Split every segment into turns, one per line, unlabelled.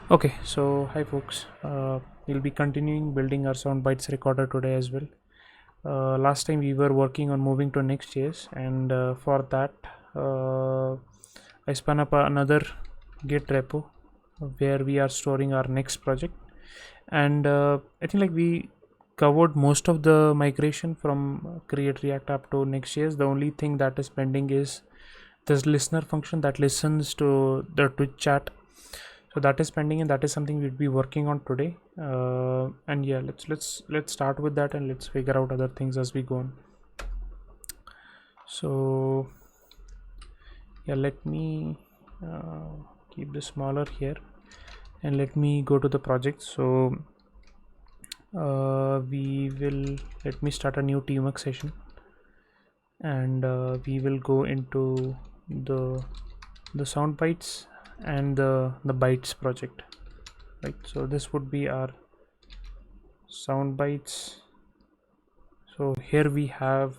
Okay, so hi folks. We'll be continuing building our soundbites recorder today as well. Last time we were working on moving to Next.js, and for that, I spun up another Git repo where we are storing our next project. And I think like we covered most of the migration from Create React App to Next.js. The only thing that is pending is this listener function that listens to the Twitch chat. So that is pending, and that is something we'd be working on today. And yeah, let's start with that, and let's figure out other things as we go on. So yeah, let me keep this smaller here, and let me go to the project. So let me start a new teamwork session, and we will go into the sound bites and the bytes project, right? So this would be our sound bites. So here we have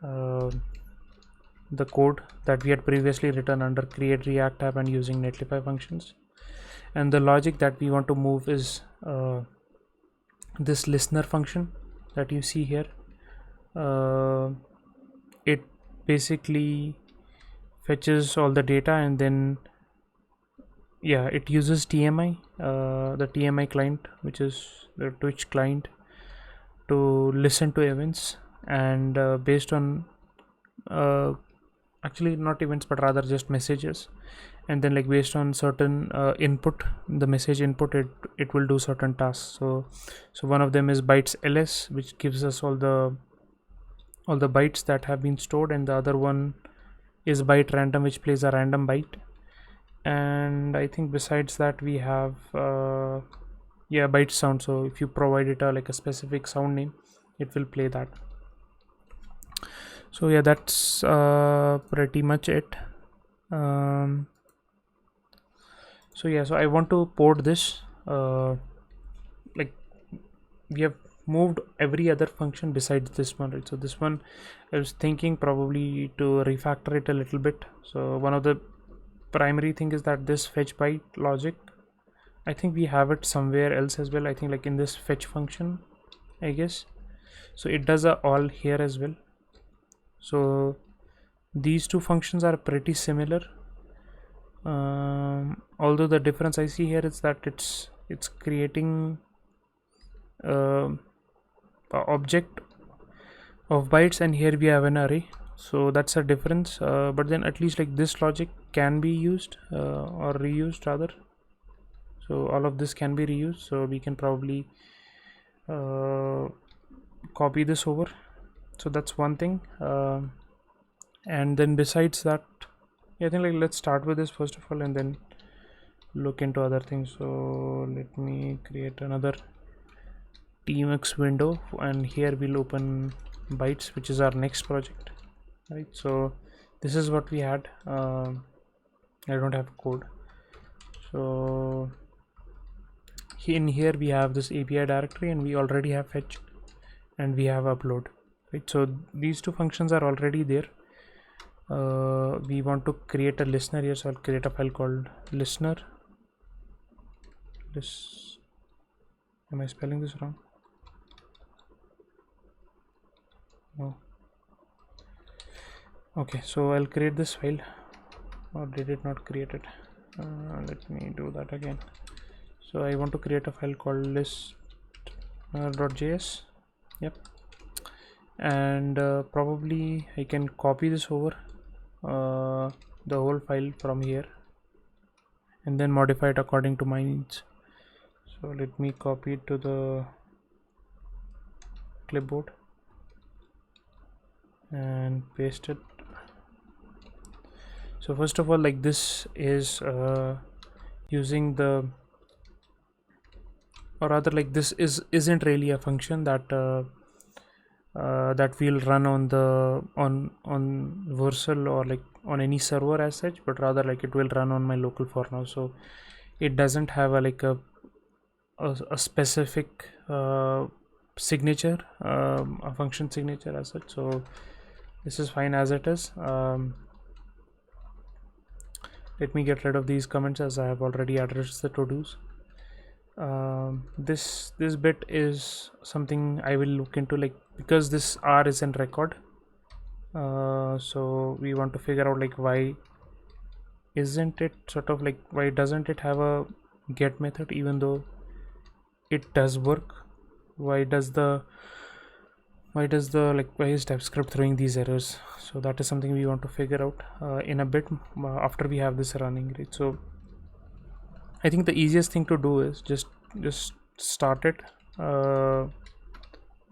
the code that we had previously written under create react app and using netlify functions, and the logic that we want to move is this listener function that you see here. It basically fetches all the data, and then yeah, it uses TMI, the TMI client, which is the Twitch client, to listen to events, and based on actually not events but rather just messages, and then like based on certain input, the message input, it will do certain tasks. So one of them is bytes ls, which gives us all the bytes that have been stored, and the other one is byte random, which plays a random byte. And I think besides that we have yeah, byte sound. So if you provide it like a specific sound name, it will play that. So yeah, that's pretty much it. So yeah, so I want to port this, like we have moved every other function besides this one, right? So this one, I was thinking probably to refactor it a little bit. So one of the primary thing is that this fetch byte logic, I think we have it somewhere else as well. I think like in this fetch function, I guess. So it does a all here as well. So these two functions are pretty similar, although the difference I see here is that it's creating a object of bytes, and here we have an array. So that's a difference, but then at least like this logic can be used or reused rather. So all of this can be reused, so we can probably copy this over. So that's one thing, and then besides that, I think like let's start with this first of all and then look into other things. So let me create another teamworks window, and here we'll open bytes, which is our next project, right? So this is what we had. I don't have code, so in here we have this API directory, and we already have fetch and we have upload, right? So these two functions are already there. We want to create a listener here, so I'll create a file called listener. Am I spelling this wrong? No. Okay, so I'll create this file, or did it not create it? Let me do that again. So I want to create a file called list.js. Yep. And probably I can copy this over the whole file from here and then modify it according to my needs. So let me copy it to the clipboard and paste it. So first of all, like this is using the, or rather like this isn't really a function that that we'll run on the on Vercel or like on any server as such, but rather like it will run on my local for now. So it doesn't have a like a specific signature, a function signature as such. So this is fine as it is. let me get rid of these comments as I have already addressed the to-dos. This bit is something I will look into, like, because this R is in record. So we want to figure out like why isn't it sort of like, why doesn't it have a get method even though it does work? Why does the like, why is TypeScript throwing these errors? So that is something we want to figure out in a bit after we have this running, right? So I think the easiest thing to do is just start it.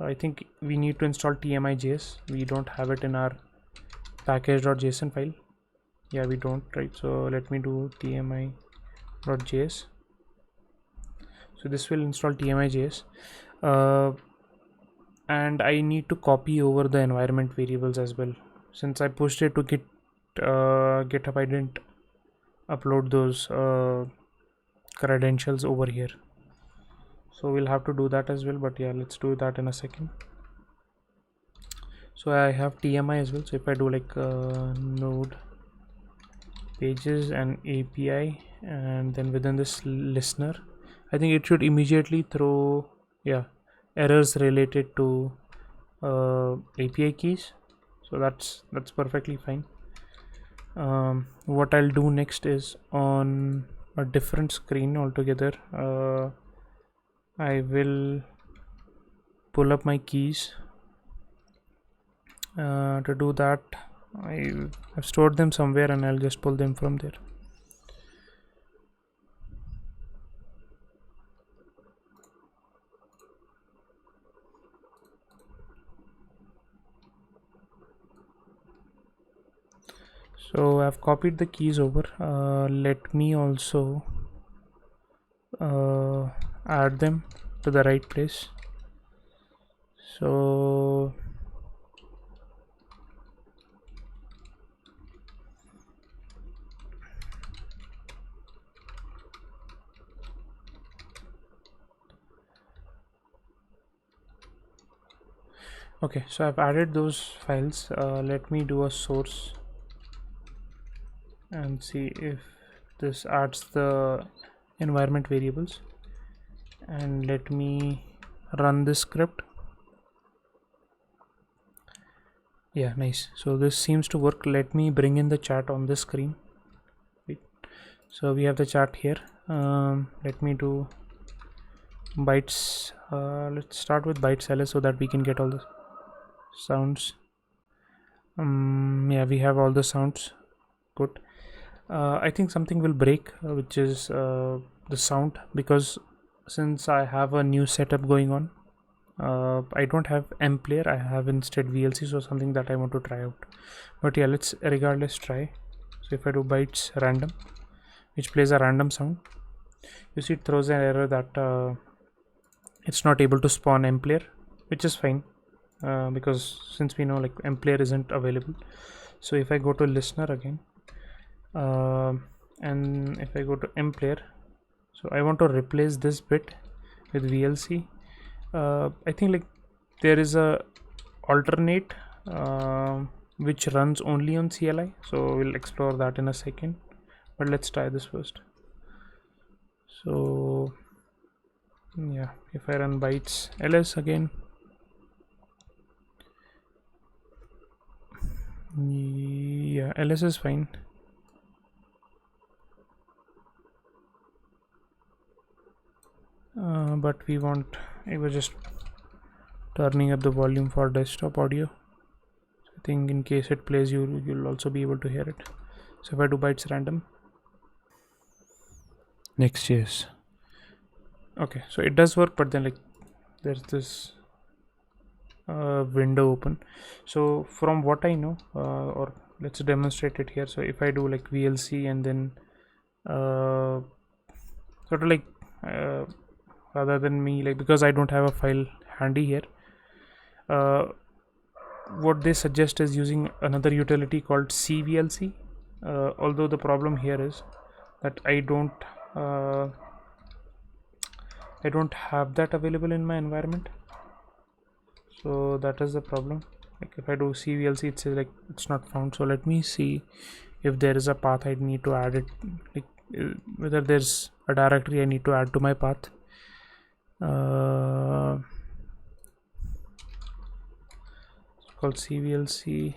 I think we need to install tmi.js. We don't have it in our package.json file. Yeah, we don't, right? So let me do tmi.js. So this will install tmi.js, and I need to copy over the environment variables as well. Since I pushed it to GitHub, I didn't upload those credentials over here, so we'll have to do that as well. But yeah, let's do that in a second. So I have tmi as well. So if I do like node pages and API, and then within this listener, I think it should immediately throw errors related to API keys. So that's perfectly fine. What I'll do next is, on a different screen altogether, I will pull up my keys. To do that, I've stored them somewhere and I'll just pull them from there. So I've copied the keys over. Let me also add them to the right place. So okay, so I've added those files. Let me do a source and see if this adds the environment variables, and let me run this script. Yeah, nice. So this seems to work. Let me bring in the chat on this screen. Wait. So we have the chat here. Let me do bytes. Let's start with bytes ls so that we can get all the sounds. Yeah, we have all the sounds. Good. I think something will break, which is the sound, because since I have a new setup going on, I don't have mplayer, I have instead VLC, so something that I want to try out. But yeah, let's regardless try. So if I do bytes random, which plays a random sound, you see it throws an error that it's not able to spawn mplayer, which is fine, because since we know like mplayer isn't available. So if I go to listener again, and if I go to mplayer, so I want to replace this bit with VLC. I think like there is a alternate which runs only on CLI, so we'll explore that in a second, but let's try this first. So yeah, if I run bytes ls again, yeah, ls is fine. But we want, I was just turning up the volume for desktop audio. So I think in case it plays, you'll also be able to hear it. So if I do bytes random, next, yes, okay, so it does work, but then like there's this window open. So from what I know, or let's demonstrate it here. So if I do like VLC and then sort of like rather than me, like, because I don't have a file handy here, what they suggest is using another utility called cvlc, although the problem here is that I don't have that available in my environment. So that is the problem. Like if I do cvlc, it says like it's not found. So let me see if there is a path I need to add it, like whether there's a directory I need to add to my path. It's called CVLC.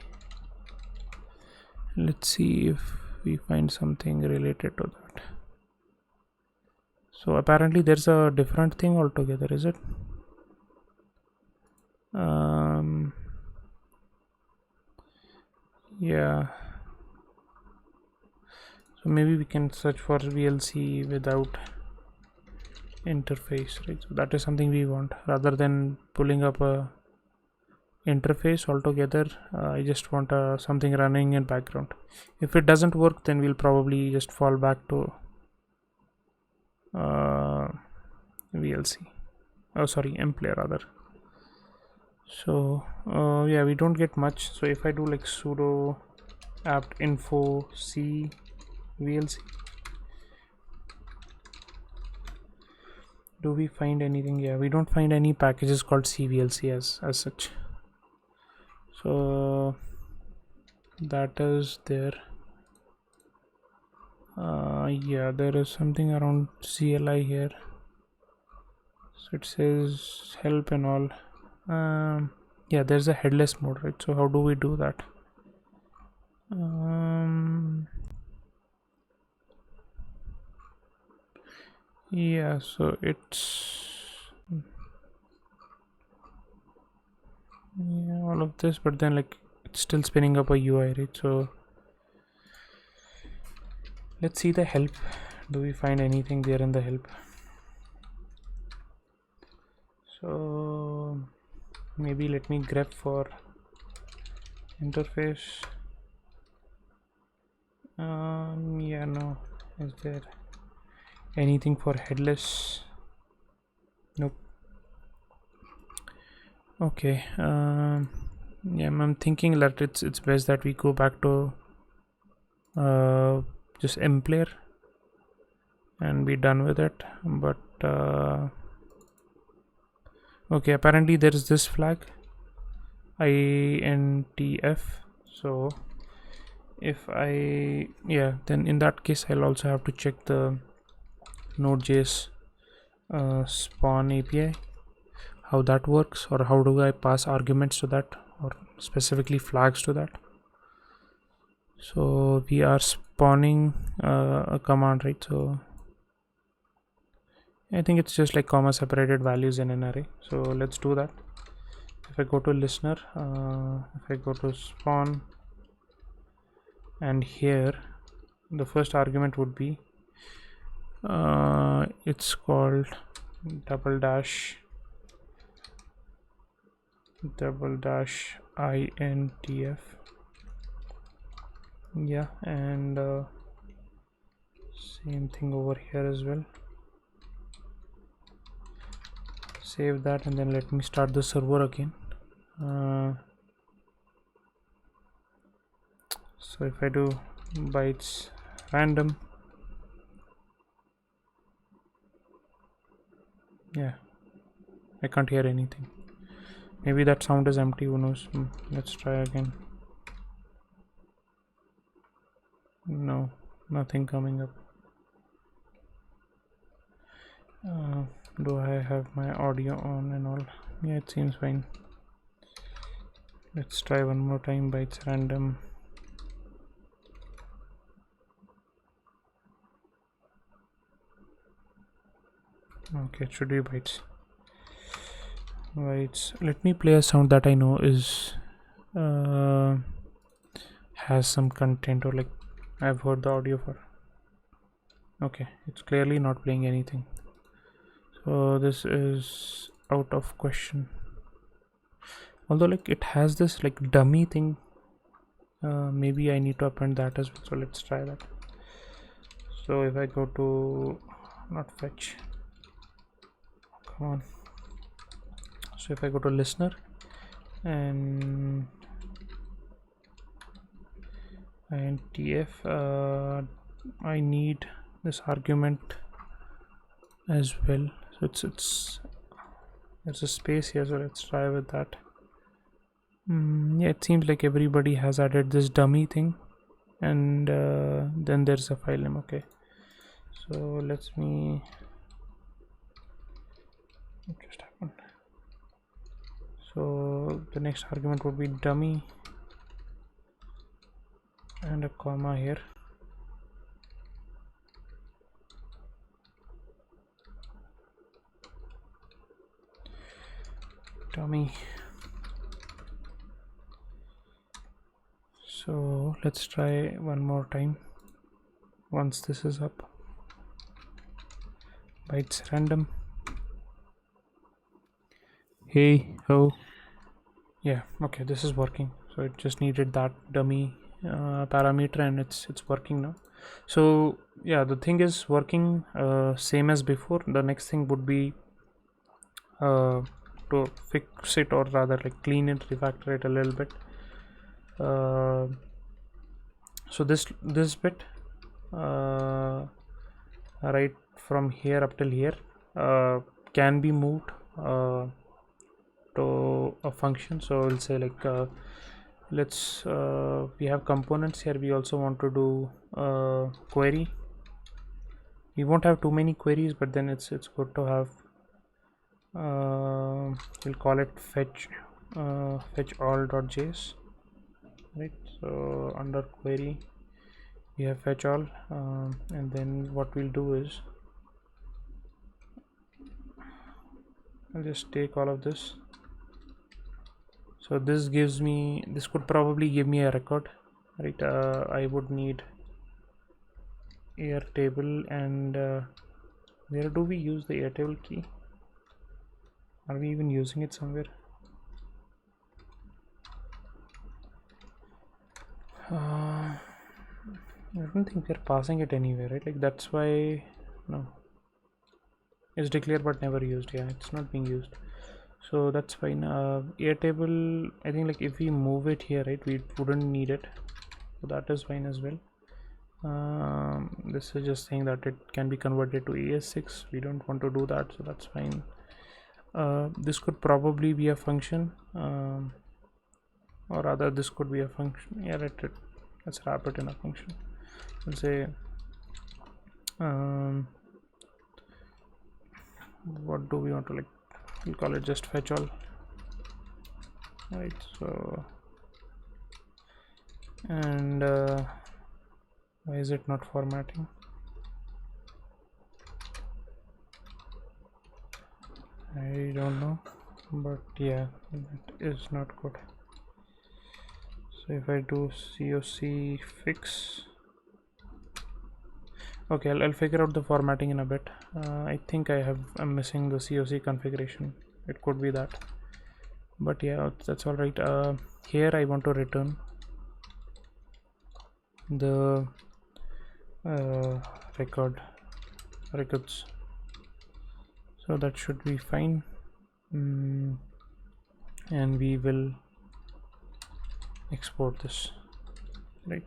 Let's see if we find something related to that. So apparently there's a different thing altogether, is it? Yeah, so maybe we can search for VLC without interface, right? So that is something we want, rather than pulling up a interface altogether. I just want something running in background. If it doesn't work, then we'll probably just fall back to VLC. Oh, sorry, mplay rather. So yeah, we don't get much. So if I do like sudo apt info c VLC, do we find anything? Yeah, we don't find any packages called cvlc as such. So that is there. Yeah, there is something around CLI here. So it says help and all. Yeah, there's a headless mode, right? So how do we do that? Yeah, so it's all of this, but then like it's still spinning up a UI, right? So let's see the help. Do we find anything there in the help? So maybe let me grep for interface. Yeah, no. Is there anything for headless? Nope. Okay. Yeah, I'm thinking that it's best that we go back to just mplayer and be done with it. But okay, apparently there is this flag INTF. So if then in that case I'll also have to check the Node.js spawn API, how that works, or how do I pass arguments to that, or specifically flags to that. So we are spawning a command, right? So I think it's just like comma separated values in an array. So let's do that. If I go to listener, if I go to spawn, and here the first argument would be it's called double dash INTF. Yeah, and same thing over here as well. Save that, and then let me start the server again. So if I do bytes random, yeah, I can't hear anything. Maybe that sound is empty, who knows. Let's try again. No, nothing coming up. Do I have my audio on and all? Yeah, it seems fine. Let's try one more time. Bytes random. Okay, it should be bytes. Let me play a sound that I know is has some content, or like I've heard the audio for. Okay, it's clearly not playing anything, so this is out of question. Although like it has this like dummy thing, maybe I need to append that as well. So let's try that. So if I go to not fetch, come on. So if I go to listener and INTF, I need this argument as well. So there's a space here, so let's try with that. Yeah, it seems like everybody has added this dummy thing. and then there's a file name. Okay, so let me, what just happened? So the next argument would be dummy and a comma here. Dummy. So let's try one more time once this is up. Bytes random. Hey ho. Yeah, okay, this is working. So it just needed that dummy parameter, and it's working now. So yeah, the thing is working same as before. The next thing would be to fix it, or rather like clean it, refactor it a little bit. So this bit right from here up till here can be moved to a function. So we'll say like let's we have components here. We also want to do query. We won't have too many queries, but then it's good to have we'll call it fetch all.js, right? So under query we have fetch all, and then what we'll do is I'll just take all of this. So this gives me, this could probably give me a record, right? I would need Airtable, and where do we use the Airtable key? Are we even using it somewhere? I don't think we're passing it anywhere, right? Like that's why, no, it's declared but never used. Yeah, it's not being used, so that's fine. Airtable, I think like if we move it here, right, we wouldn't need it, so that is fine as well. This is just saying that it can be converted to AS6. We don't want to do that, so that's fine. This could probably be a function, or rather this could be a function. Yeah, let's wrap it in a function. Let's say what do we want to, like, we'll call it just fetch all, right? So, and why is it not formatting? I don't know, but yeah, it is not good. So if I do coc fix, okay, I'll figure out the formatting in a bit. I think I'm missing the coc configuration. It could be that, but yeah, that's all right. Here I want to return the records, so that should be fine. And we will export this, right?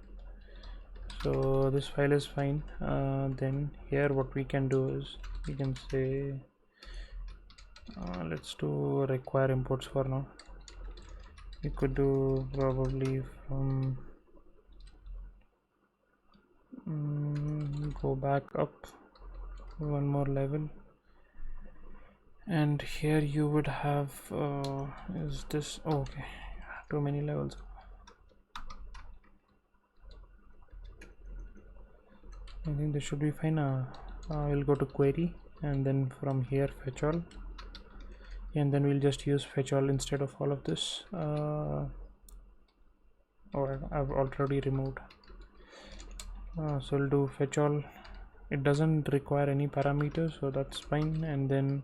So this file is fine. Then here what we can do is we can say let's do require imports for now. We could do probably from go back up one more level, and here you would have is this, oh, okay, too many levels. I think this should be fine. We'll go to query, and then from here fetch all, and then we'll just use fetch all instead of all of this. Or I've already removed. So we'll do fetch all. It doesn't require any parameters, so that's fine. And then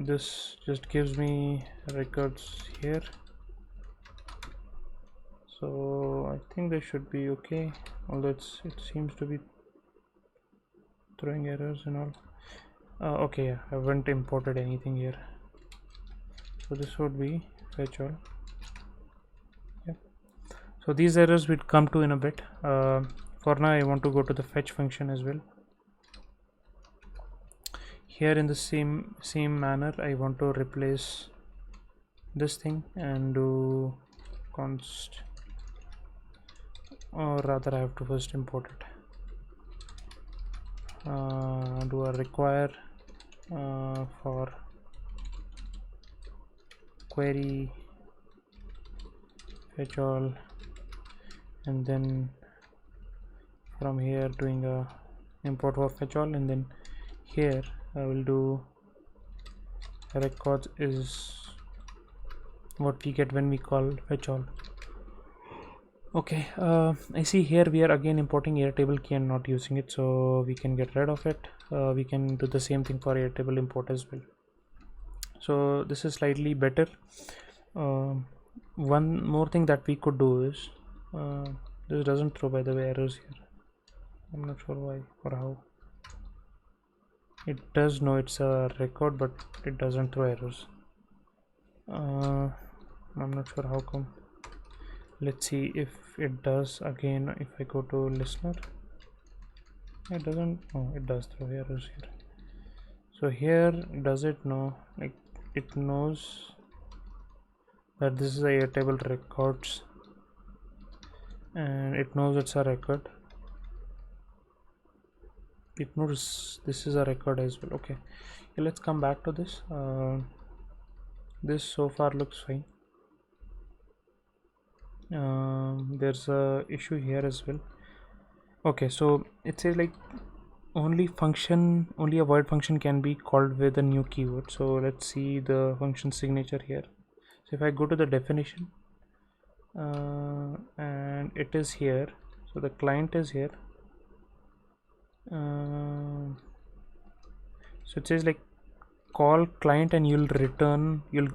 this just gives me records here, so I think they should be okay, although it seems to be throwing errors and all. Okay, yeah, I haven't imported anything here, so this would be fetch all. Yeah, so these errors we'd come to in a bit. For now I want to go to the fetch function as well. Here in the same manner I want to replace this thing and do const or rather I have to first import it. Do I require for query fetch all, and then from here doing a import for fetch all, and then here I will do records is what we get when we call fetch all. Okay, I see here we are again importing Airtable key and not using it, so we can get rid of it. We can do the same thing for Airtable import as well. So this is slightly better. One more thing that we could do is this doesn't throw, by the way, errors here. I'm not sure why or how. It does know it's a record, but it doesn't throw errors. I'm not sure how come. Let's see if it does again. If I go to listener, it doesn't. Oh, it does throw errors here. So here, does it know? Like, it knows that this is a Airtable records, and it knows it's a record. It knows this is a record as well. Okay, let's come back to this. This so far looks fine. There's a issue here as well. Okay, so it says like only a void function can be called with a new keyword. So let's see the function signature here. So if I go to the definition, and it is here, so the client is here. So it says like call client and you'll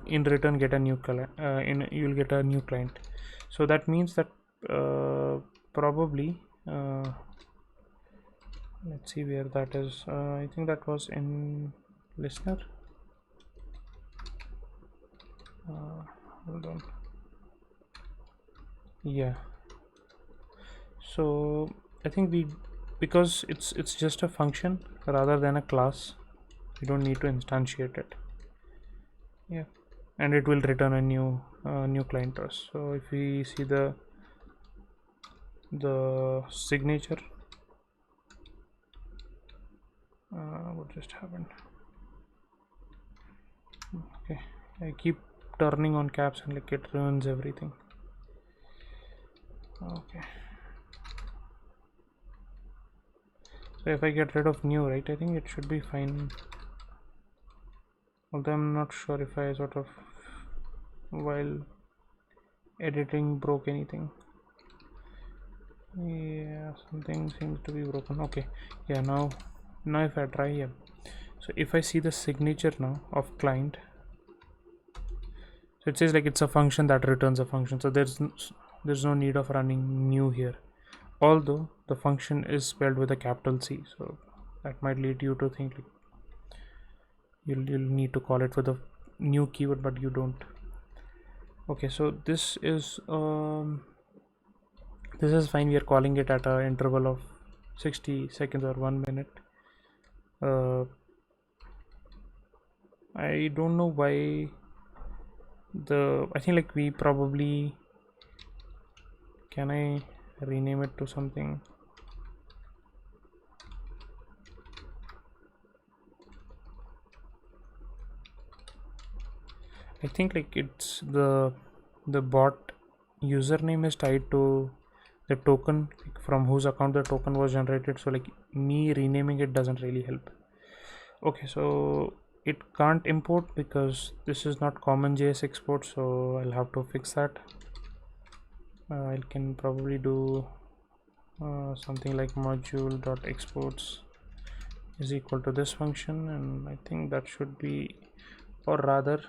in return get a new client. You'll get a new client. So that means that probably let's see where that is. I think that was in listener. Hold on. Yeah. So I think because it's just a function rather than a class, we don't need to instantiate it. Yeah, and it will return a new client to us. So if we see the signature, what just happened? Okay, I keep turning on caps and like it ruins everything. Okay, so if I get rid of new, right, I think it should be fine. Although I'm not sure if I sort of while editing broke anything. Yeah, something seems to be broken. Okay, yeah, now if I try here, so if I see the signature now of client, so it says like it's a function that returns a function, so there's no need of running new here, although the function is spelled with a capital C, so that might lead you to think like you'll need to call it with a new keyword, but you don't. Okay, so this is fine. We are calling it at an interval of 60 seconds or 1 minute. I don't know why I think like we probably, can I rename it to something? I think like it's the bot username is tied to the token from whose account the token was generated, so like me renaming it doesn't really help. Okay, so it can't import because this is not common JS export, so I'll have to fix that. I can probably do something like module.exports is equal to this function, and I think that should be, or rather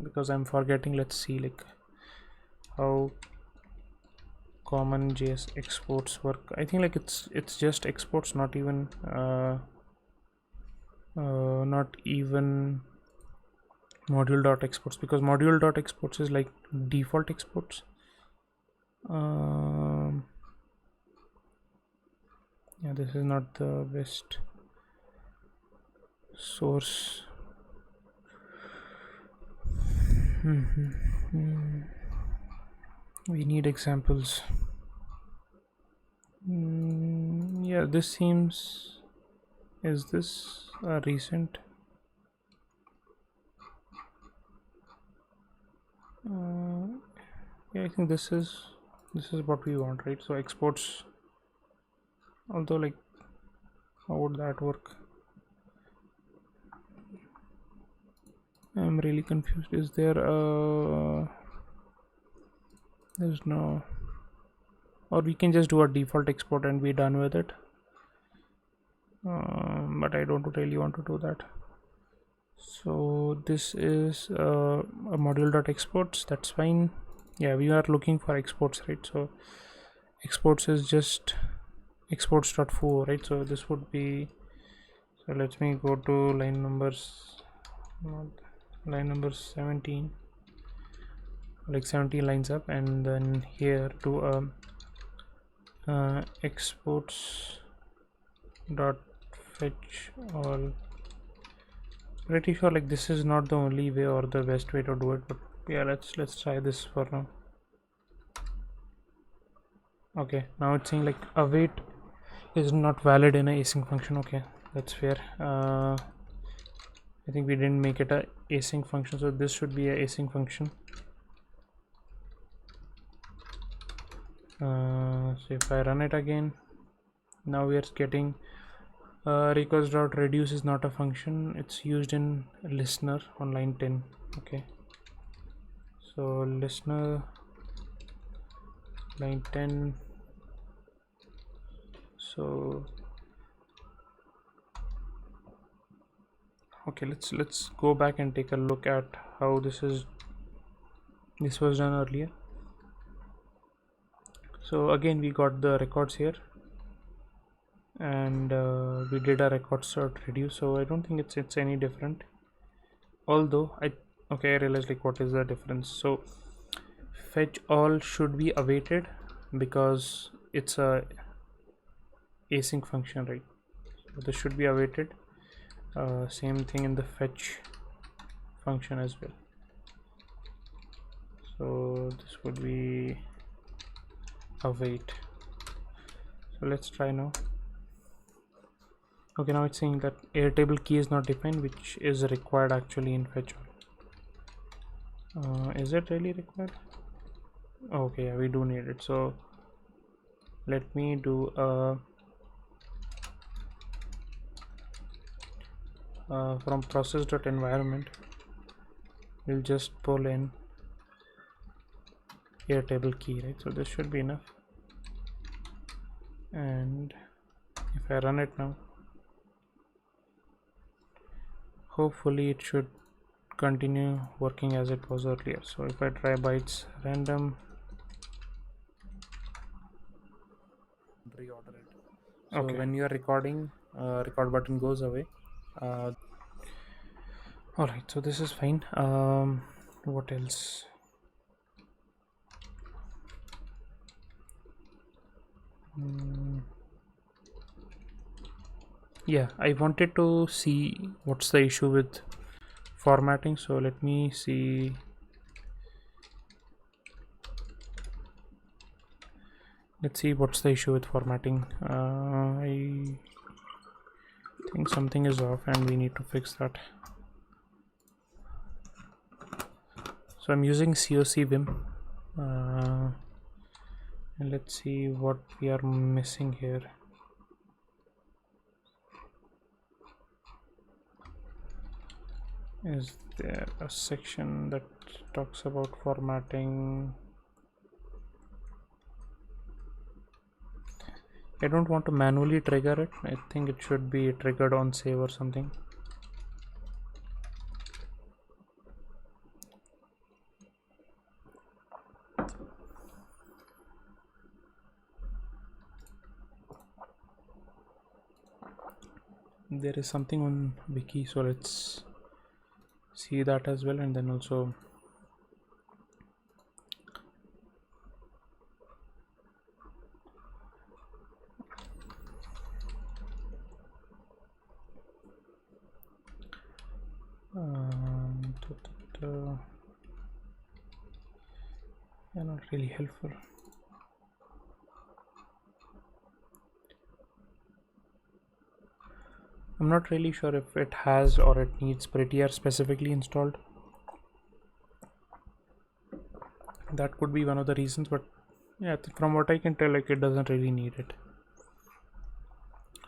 because I'm forgetting, let's see like how common JS exports work. I think like it's just exports, not even module.exports, because module.exports is like default exports. Yeah, this is not the best source. We need examples. Yeah, this seems, is this a recent? Yeah, I think this is what we want, right? So exports, although like how would that work? I'm really confused. Is there there's no, or we can just do a default export and be done with it. But I don't really want to do that. So this is a module.exports. That's fine. Yeah, we are looking for exports, right? So exports is just exports.foo, right? So this would be, so let me go to line numbers, line number 17, like 17 lines up, and then here to exports dot fetch all. Pretty sure like this is not the only way or the best way to do it, but yeah, let's try this for now. Okay, now it's saying like await is not valid in a async function. Okay, that's fair. I think we didn't make it a async function, so this should be a async function. So if I run it again, now we are getting request.reduce is not a function, it's used in listener on line 10. Okay, so listener line 10. So okay, let's go back and take a look at how this was done earlier. So again we got the records here, and we did a record sort reduce, so I don't think it's any different. Although I realized like what is the difference. So fetch all should be awaited because it's a async function, right? So this should be awaited. Same thing in the fetch function as well. So this would be await. So let's try now. Okay, now it's saying that airtable key is not defined, which is required actually in fetch all. Is it really required? Okay, yeah, we do need it. So let me do from process.environment, we'll just pull in airtable key, right? So this should be enough. And if I run it now, hopefully it should continue working as it was earlier. So if I try bytes random, reorder it. So okay, when you are recording, record button goes away. All right, so this is fine. What else? Yeah, I wanted to see what's the issue with formatting, so let me see. Let's see what's the issue with formatting. I think something is off and we need to fix that. So I'm using COC Vim, and let's see what we are missing here. Is there a section that talks about formatting? I don't want to manually trigger it. I think it should be triggered on save or something. There is something on wiki, so let's see that as well, and then also yeah, not really helpful. I'm not really sure if it has or it needs prettier specifically installed. That could be one of the reasons, but yeah, from what I can tell, like, it doesn't really need it.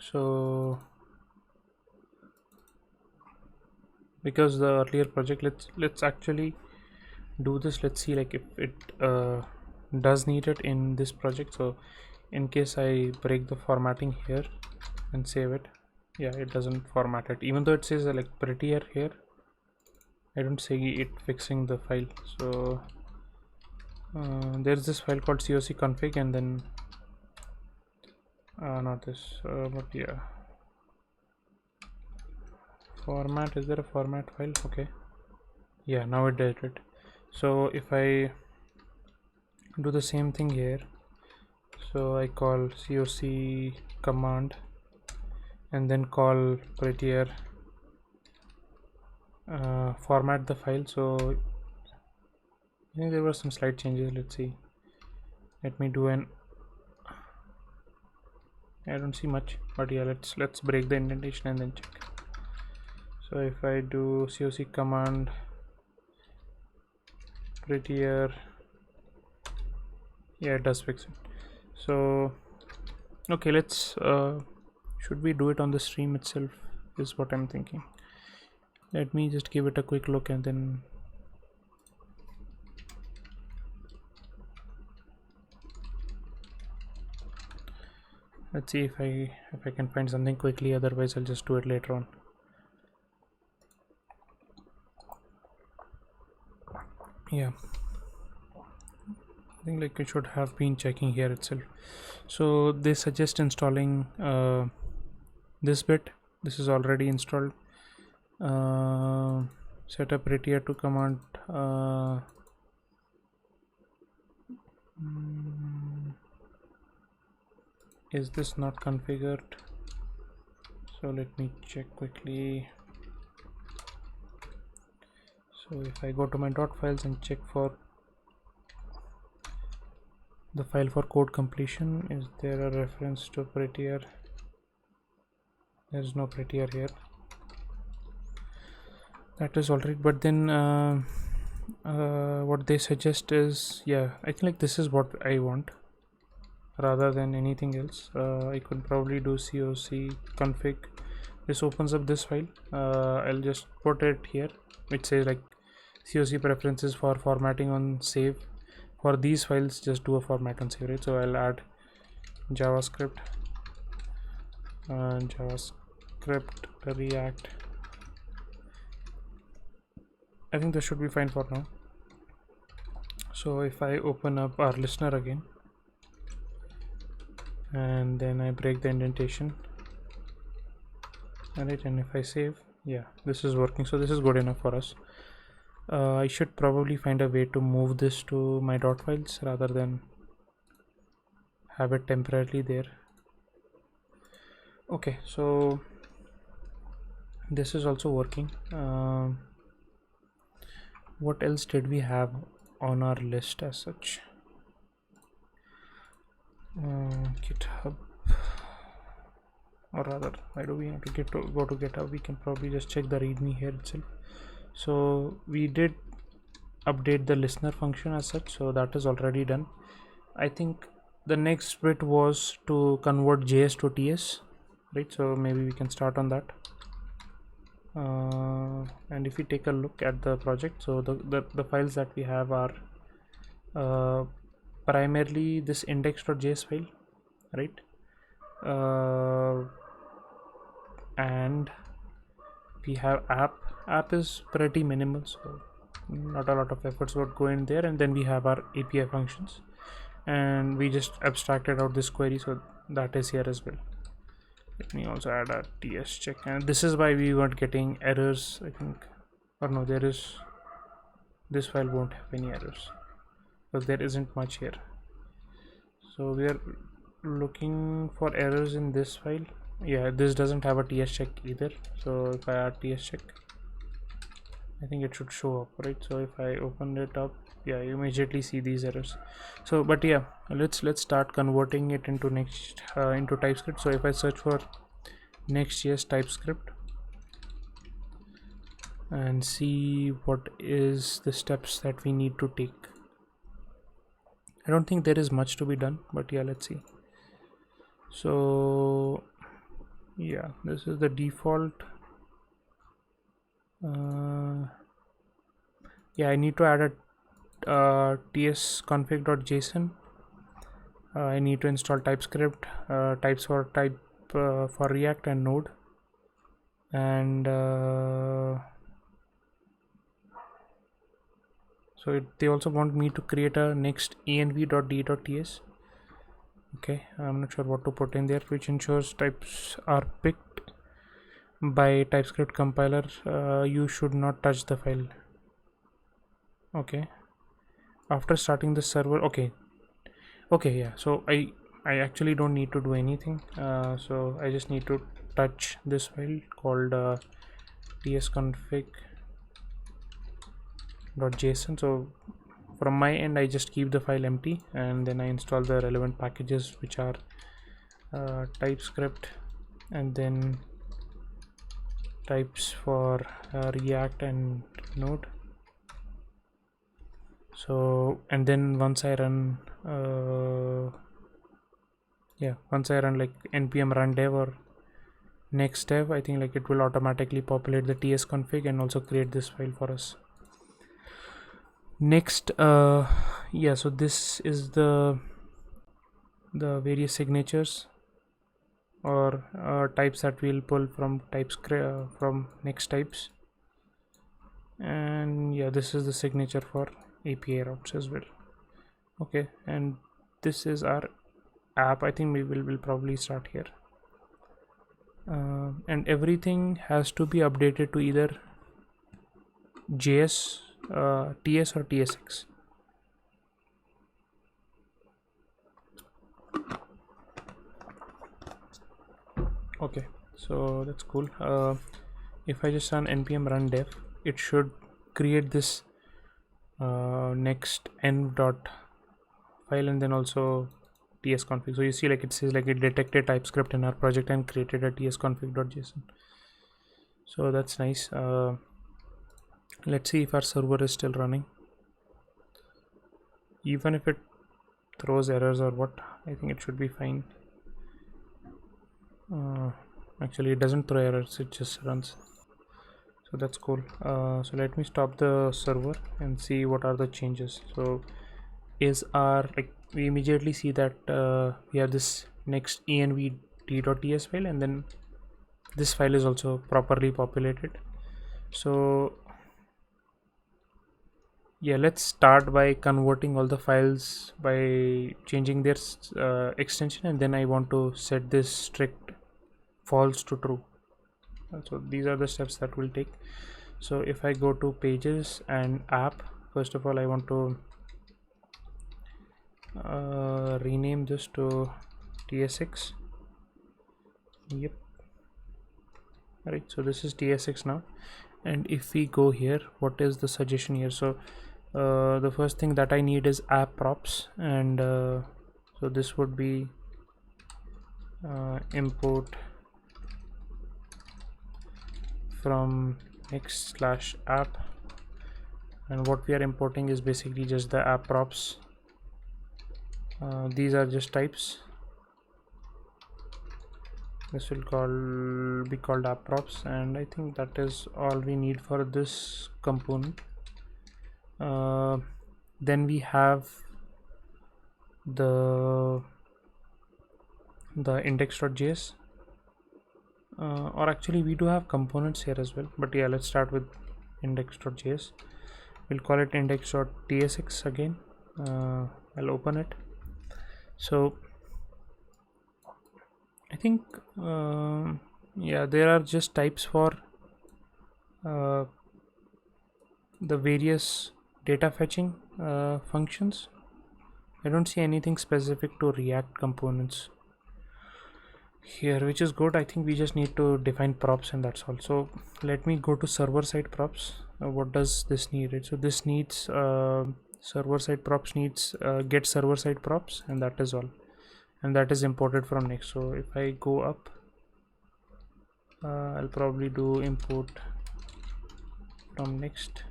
So because the earlier project, let's actually do this. Let's see like if it does need it in this project. So in case I break the formatting here and save it, yeah, it doesn't format it, even though it says like prettier here. I don't see it fixing the file. So there's this file called coc config, and then not this, but yeah, format. Is there a format file? Okay, yeah, now it did it. So if I do the same thing here, so I call coc command and then call prettier, format the file. So I think there were some slight changes. Let's see, let me do an, I don't see much, but yeah, let's break the indentation and then check. So if I do coc command prettier, yeah, it does fix it. So okay, let's should we do it on the stream itself is what I'm thinking. Let me just give it a quick look and then let's see if I can find something quickly. Otherwise I'll just do it later on. Yeah, I think like it should have been checking here itself. So they suggest installing this bit. This is already installed. Set up prettier to command. Is this not configured? So let me check quickly. So if I go to my dot files and check for the file for code completion, is there a reference to prettier? There's no prettier here. That is alright, but then what they suggest is, yeah, I think like this is what I want rather than anything else. I could probably do coc config. This opens up this file. I'll just put it here, which says like coc preferences for formatting on save. For these files, just do a format on save, right? So I'll add javascript react. I think this should be fine for now. So if I open up our listener again and then I break the indentation, alright, and if I save, yeah, this is working. So this is good enough for us. I should probably find a way to move this to my dot files rather than have it temporarily there. Okay, so this is also working. What else did we have on our list as such? GitHub, or rather, why do we have to go to GitHub? We can probably just check the readme here itself. So we did update the listener function as such, so that is already done. I think the next bit was to convert JS to TS, right? So maybe we can start on that. And if we take a look at the project, so the files that we have are primarily this index.js file, right? And we have app is pretty minimal, so not a lot of efforts would go in there. And then we have our API functions, and we just abstracted out this query, so that is here as well. Let me also add a TS check, and this is why we weren't getting errors, I think. Or no, there is, this file won't have any errors because there isn't much here. So we are looking for errors in this file. Yeah, this doesn't have a TS check either. So if I add TS check, I think it should show up, right? So if I open it up, yeah, you immediately see these errors. So but yeah, let's start converting it into into TypeScript. So if I search for Next.js TypeScript and see what is the steps that we need to take. I don't think there is much to be done, but yeah, let's see. So yeah, this is the default. Yeah, I need to add a tsconfig.json. I need to install TypeScript, types for React and Node, and so they also want me to create a next env.d.ts. Okay, I'm not sure what to put in there, which ensures types are picked by TypeScript compiler. You should not touch the file. Okay, after starting the server. Okay, yeah, so I actually don't need to do anything. So I just need to touch this file called tsconfig.json. so from my end I just keep the file empty, and then I install the relevant packages, which are TypeScript, and then types for React and Node. So, and then once I run like npm run dev or next dev, I think like it will automatically populate the tsconfig and also create this file for us. Next, yeah, so this is the various signatures or types that we'll pull from TypeScript from next types, and yeah, this is the signature for API routes as well. Okay, and this is our app. I think we will probably start here, and everything has to be updated to either JS, TS or TSX. Okay, so that's cool. If I just run npm run dev, it should create this next env dot file and then also tsconfig. So you see like it says like it detected TypeScript in our project and created a tsconfig.json. So that's nice. Let's see if our server is still running. Even if it throws errors or what, I think it should be fine. Actually it doesn't throw errors, it just runs. So that's cool. So let me stop the server and see what are the changes. So is our like we immediately see that we have this next env.ts file, and then this file is also properly populated. So yeah, let's start by converting all the files by changing their extension, and then I want to set this strict false to true. So these are the steps that we'll take. So if I go to pages and app, first of all I want to rename this to tsx. Yep, right, so this is tsx now. And if we go here, what is the suggestion here? So the first thing that I need is app props, and so this would be import from next/app, and what we are importing is basically just the app props. These are just types. This will be called app props, and I think that is all we need for this component. Then we have the index.js, or actually we do have components here as well, but yeah, let's start with index.js. We'll call it index.tsx again. I'll open it. So I think yeah, there are just types for the various data fetching functions. I don't see anything specific to React components here, which is good. I think we just need to define props and that's all. So let me go to server side props. What does this need? Right? So this needs server side props needs get server side props, and that is all, and that is imported from next. So if I go up, I'll probably do import from next.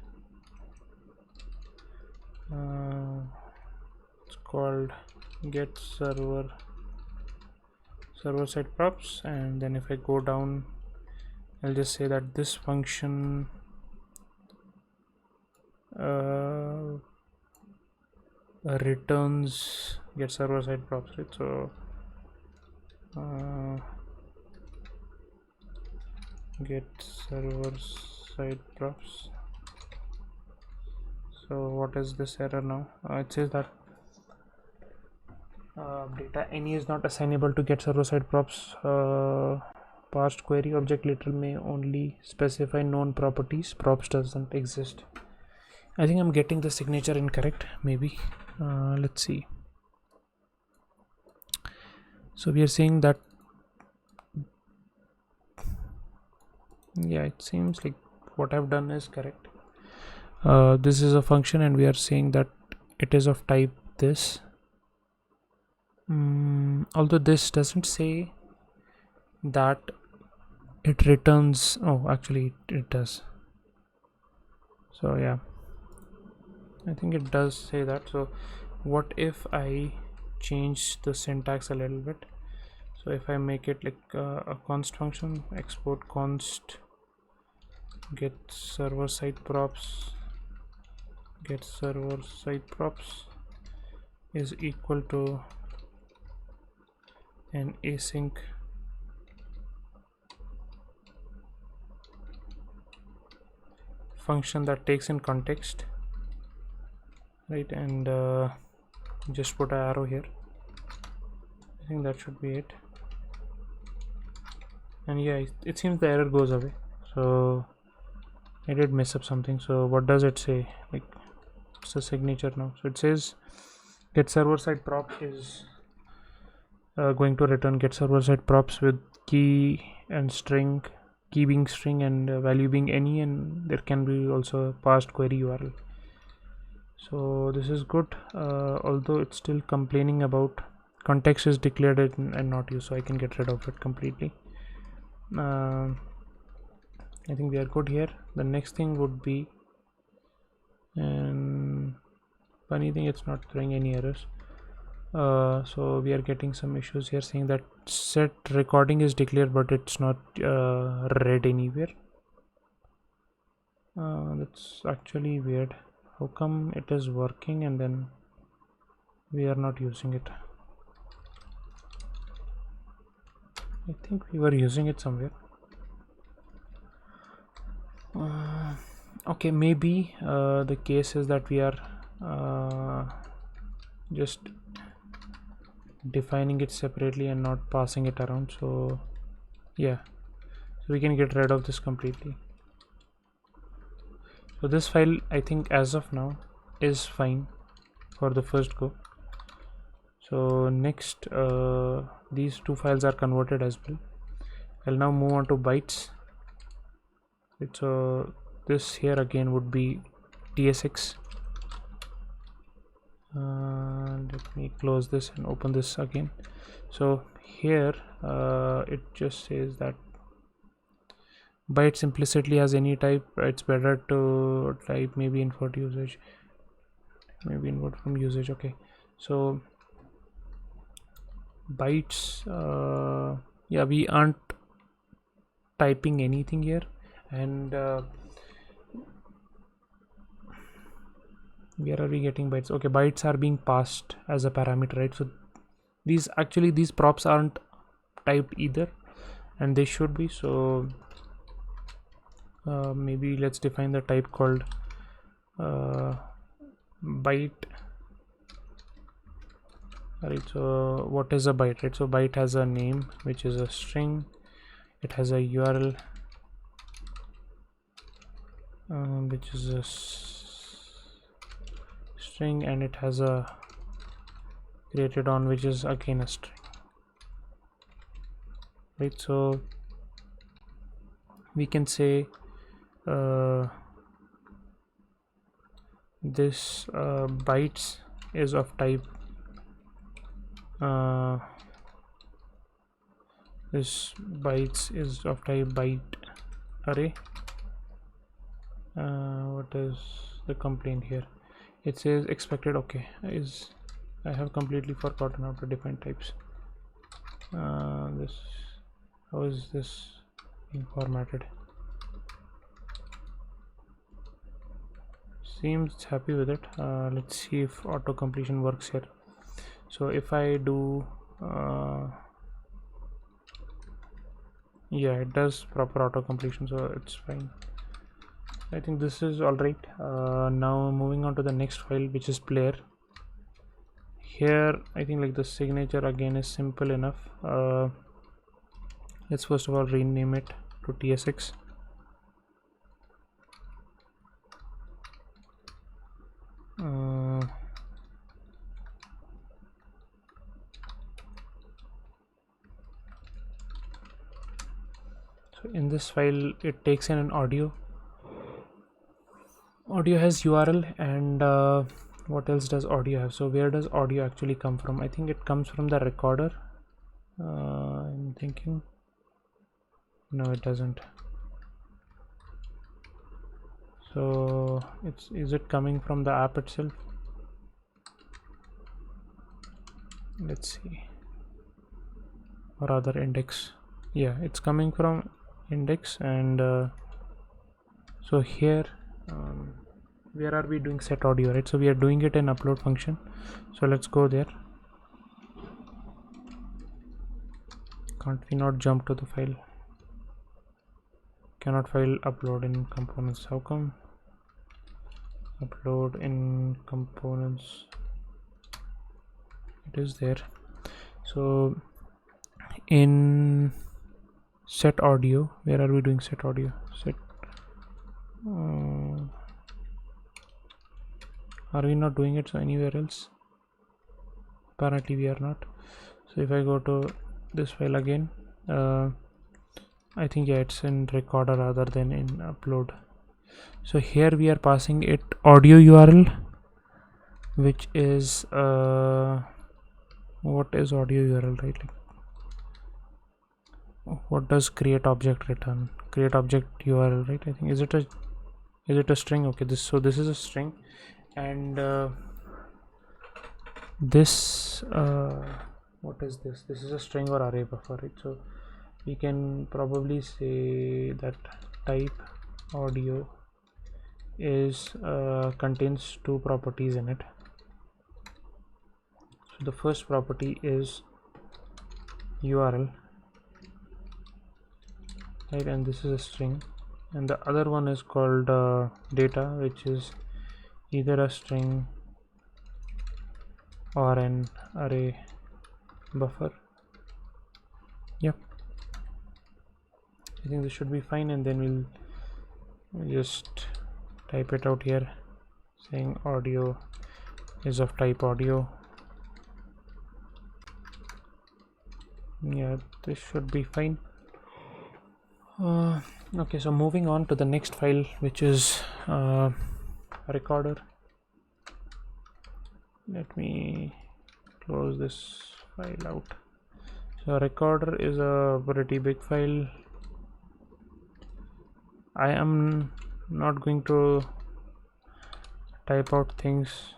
It's called get server side props, and then if I go down, I'll just say that this function returns get server side props, right? So get server side props. So what is this error now? It says that data any is not assignable to get server side props. Parsed query object literal may only specify known properties. Props doesn't exist. I think I'm getting the signature incorrect, maybe. Let's see. So we are saying that, yeah, it seems like what I've done is correct. This is a function and we are saying that it is of type this. Although this doesn't say that it returns, oh actually it does. So yeah, I think it does say that. So what if I change the syntax a little bit? So if I make it like a const function, export const get server side props, get server side props is equal to an async function that takes in context, right? And just put an arrow here. I think that should be it. And yeah, it seems the error goes away. So I did mess up something. So what does it say? Like it's a signature now. So it says get server side prop is going to return get server side props with key and string, key being string and value being any, and there can be also a parsed query URL. So this is good, although it's still complaining about context is declared and not used, so I can get rid of it completely. I think we are good here. The next thing would be, and funny thing, it's not throwing any errors. So we are getting some issues here saying that set recording is declared but it's not read anywhere. That's actually weird. How come it is working and then we are not using it? I think we were using it somewhere. Okay, maybe the case is that we are just defining it separately and not passing it around. So yeah, so we can get rid of this completely. So this file, I think as of now, is fine for the first go. So next, these two files are converted as well. I'll now move on to bytes. So this here again would be tsx. Let me close this and open this again. So here it just says that bytes implicitly has any type. It's better to type maybe invert usage, maybe invert from usage. Okay, so bytes, yeah, we aren't typing anything here, and where are we getting bytes? Okay, bytes are being passed as a parameter, right? So these props aren't typed either, and they should be. So maybe let's define the type called byte. Right, so what is a byte, right? So byte has a name which is a string, it has a URL which is a string, and it has a created on which is again a string, right? So we can say this bytes is of type this bytes is of type byte array. What is the complaint here? It says expected. Okay, is I have completely forgotten how to define types. This, how is this being formatted? Seems happy with it. Let's see if auto completion works here. So if I do yeah, it does proper auto completion, so it's fine. I think this is all right. Now moving on to the next file, which is player. Here I think like the signature again is simple enough. Let's first of all rename it to tsx. So in this file it takes in an audio has URL, and what else does audio have? So where does audio actually come from? I think it comes from the recorder. I'm thinking no, it doesn't. So is it coming from the app itself? Let's see. Or other index. Yeah, it's coming from index. And so here where are we doing set audio, right? So we are doing it in upload function. So let's go there. Can't we not jump to the file? Cannot file upload in components. How come? Upload in components, it is there. So in set audio, where are we doing set audio? Set are we not doing it so anywhere else? Apparently we are not. So if I go to this file again, I think yeah, it's in recorder rather than in upload. So here we are passing it audio URL, which is what is audio URL, right? Like, what does create object return? Create object URL, right? I think is it a string? Okay, this is a string, and this what is this? This is a string or array buffer, right? So we can probably say that type audio is contains two properties in it. So the first property is URL, right, and this is a string, and the other one is called data, which is either a string or an array buffer. Yep, I think this should be fine, and then we'll just type it out here saying audio is of type audio. Yeah, this should be fine. Okay, so moving on to the next file, which is recorder. Let me close this file out. So recorder is a pretty big file. I am not going to type out things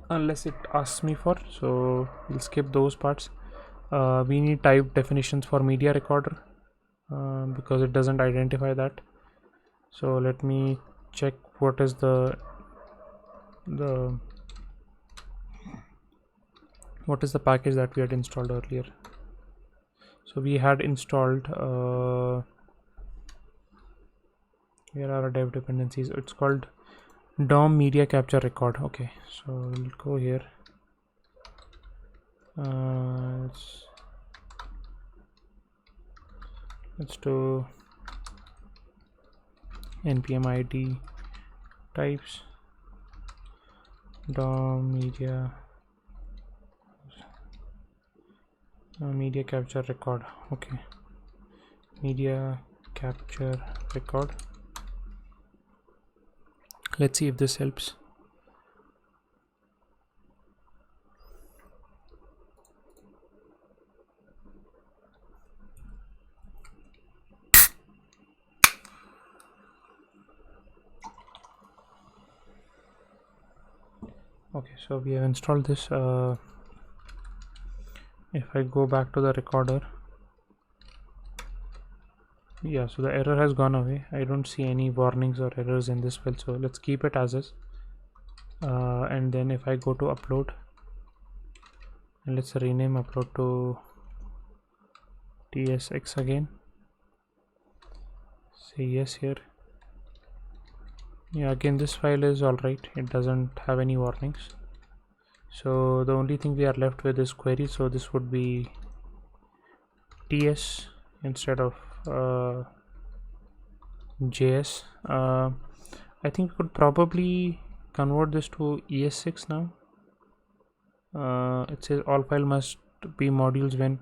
unless it asks me for, so we'll skip those parts. We need type definitions for media recorder because it doesn't identify that. So let me check what is the package that we had installed earlier. So we had installed here are our dev dependencies. It's called DOM media capture record. Okay, so we'll go here. Let's do npm id types DOM media capture record. Okay, media capture record. Let's see if this helps. Okay, so we have installed this. If I go back to the recorder, yeah, so the error has gone away. I don't see any warnings or errors in this file, so let's keep it as is. And then if I go to upload, and let's rename upload to tsx again, say yes here. Yeah, again this file is alright, it doesn't have any warnings. So the only thing we are left with is query, so this would be ts instead of js. I think we could probably convert this to ES6 now. It says all file must be modules when,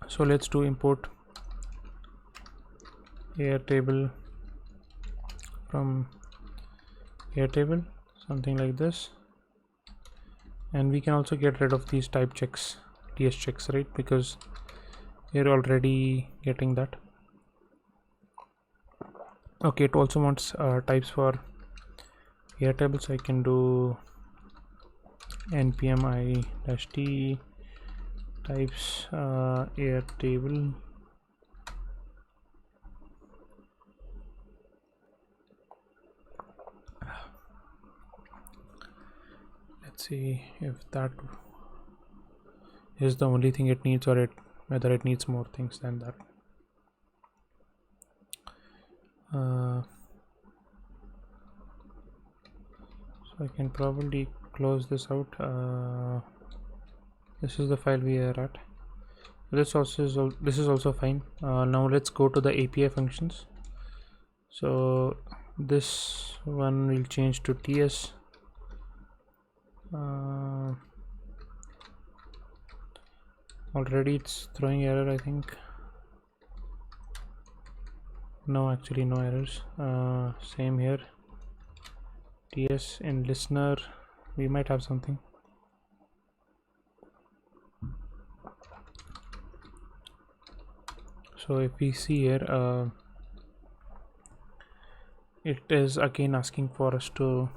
so let's do import Airtable from Airtable, something like this. And we can also get rid of these type checks, ts checks, right, because we're already getting that. Okay, it also wants types for Airtable, so I can do npm i-t types Airtable. Let's see if that is the only thing it needs, or whether it needs more things than that. So I can probably close this out. This is the file we are at. This is also fine. Now let's go to the API functions. So this one will change to ts. Already it's throwing error, I think. No, actually no errors. Same here. ts in listener, we might have something. So if we see here, it is again asking for us to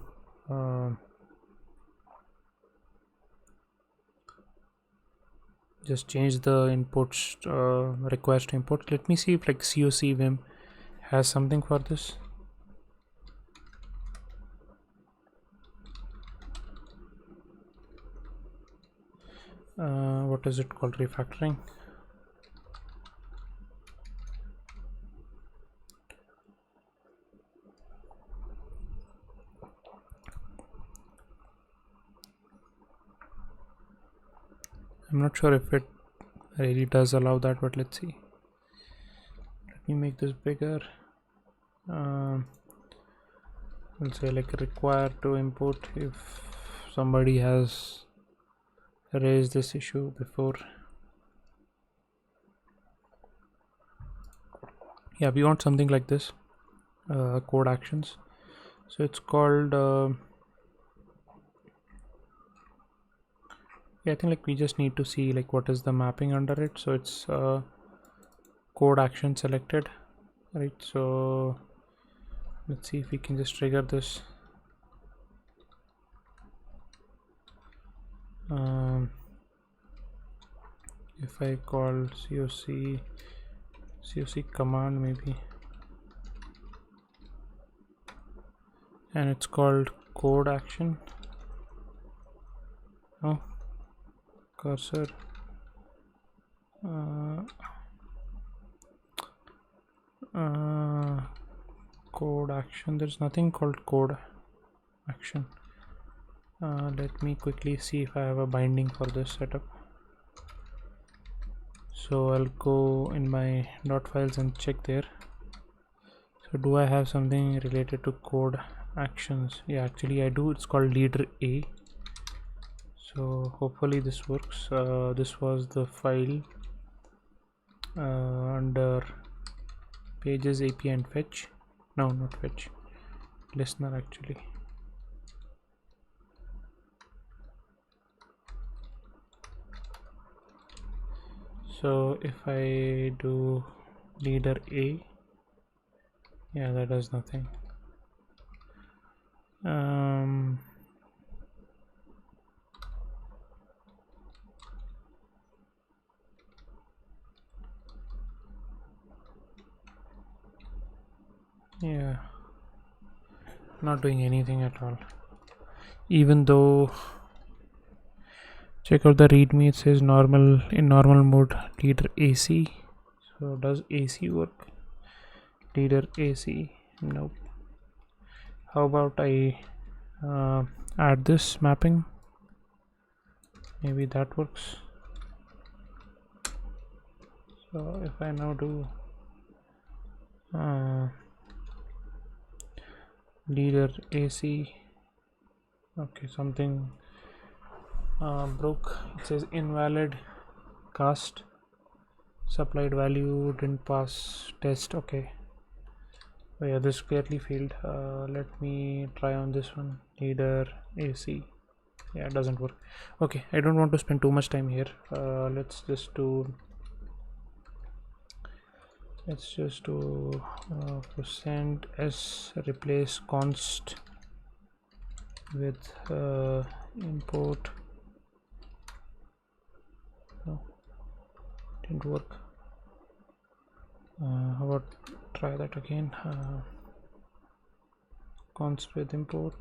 just change the inputs requires to import. Let me see if like COC Vim has something for this. What is it called? Refactoring. I'm not sure if it really does allow that, but let's see. Let me make this bigger. I'll say like required to import if somebody has raised this issue before. Yeah, we want something like this, code actions. So it's called yeah, I think like we just need to see like what is the mapping under it. So it's code action selected, right? So let's see if we can just trigger this. If I call coc command maybe, and it's called code action. Oh, cursor. Code action, there's nothing called code action. Let me quickly see if I have a binding for this setup. So I'll go in my dot files and check there. So do I have something related to code actions? Yeah, actually I do. It's called leader A. So hopefully this works. This was the file under pages API and fetch. No, not fetch, listener actually. So if I do leader A, yeah, that does nothing. um, yeah, not doing anything at all, even though check out the readme. It says normal, in normal mode leader AC. So does AC work? Leader AC, nope. How about I add this mapping, maybe that works. So if I now do leader AC, okay, something broke. It says invalid cast, supplied value didn't pass test. Okay, oh yeah, this clearly failed. Let me try on this one, leader AC. Yeah, it doesn't work. Okay, I don't want to spend too much time here. Let's just do percent s replace const with import. No, didn't work. How about try that again? Const with import,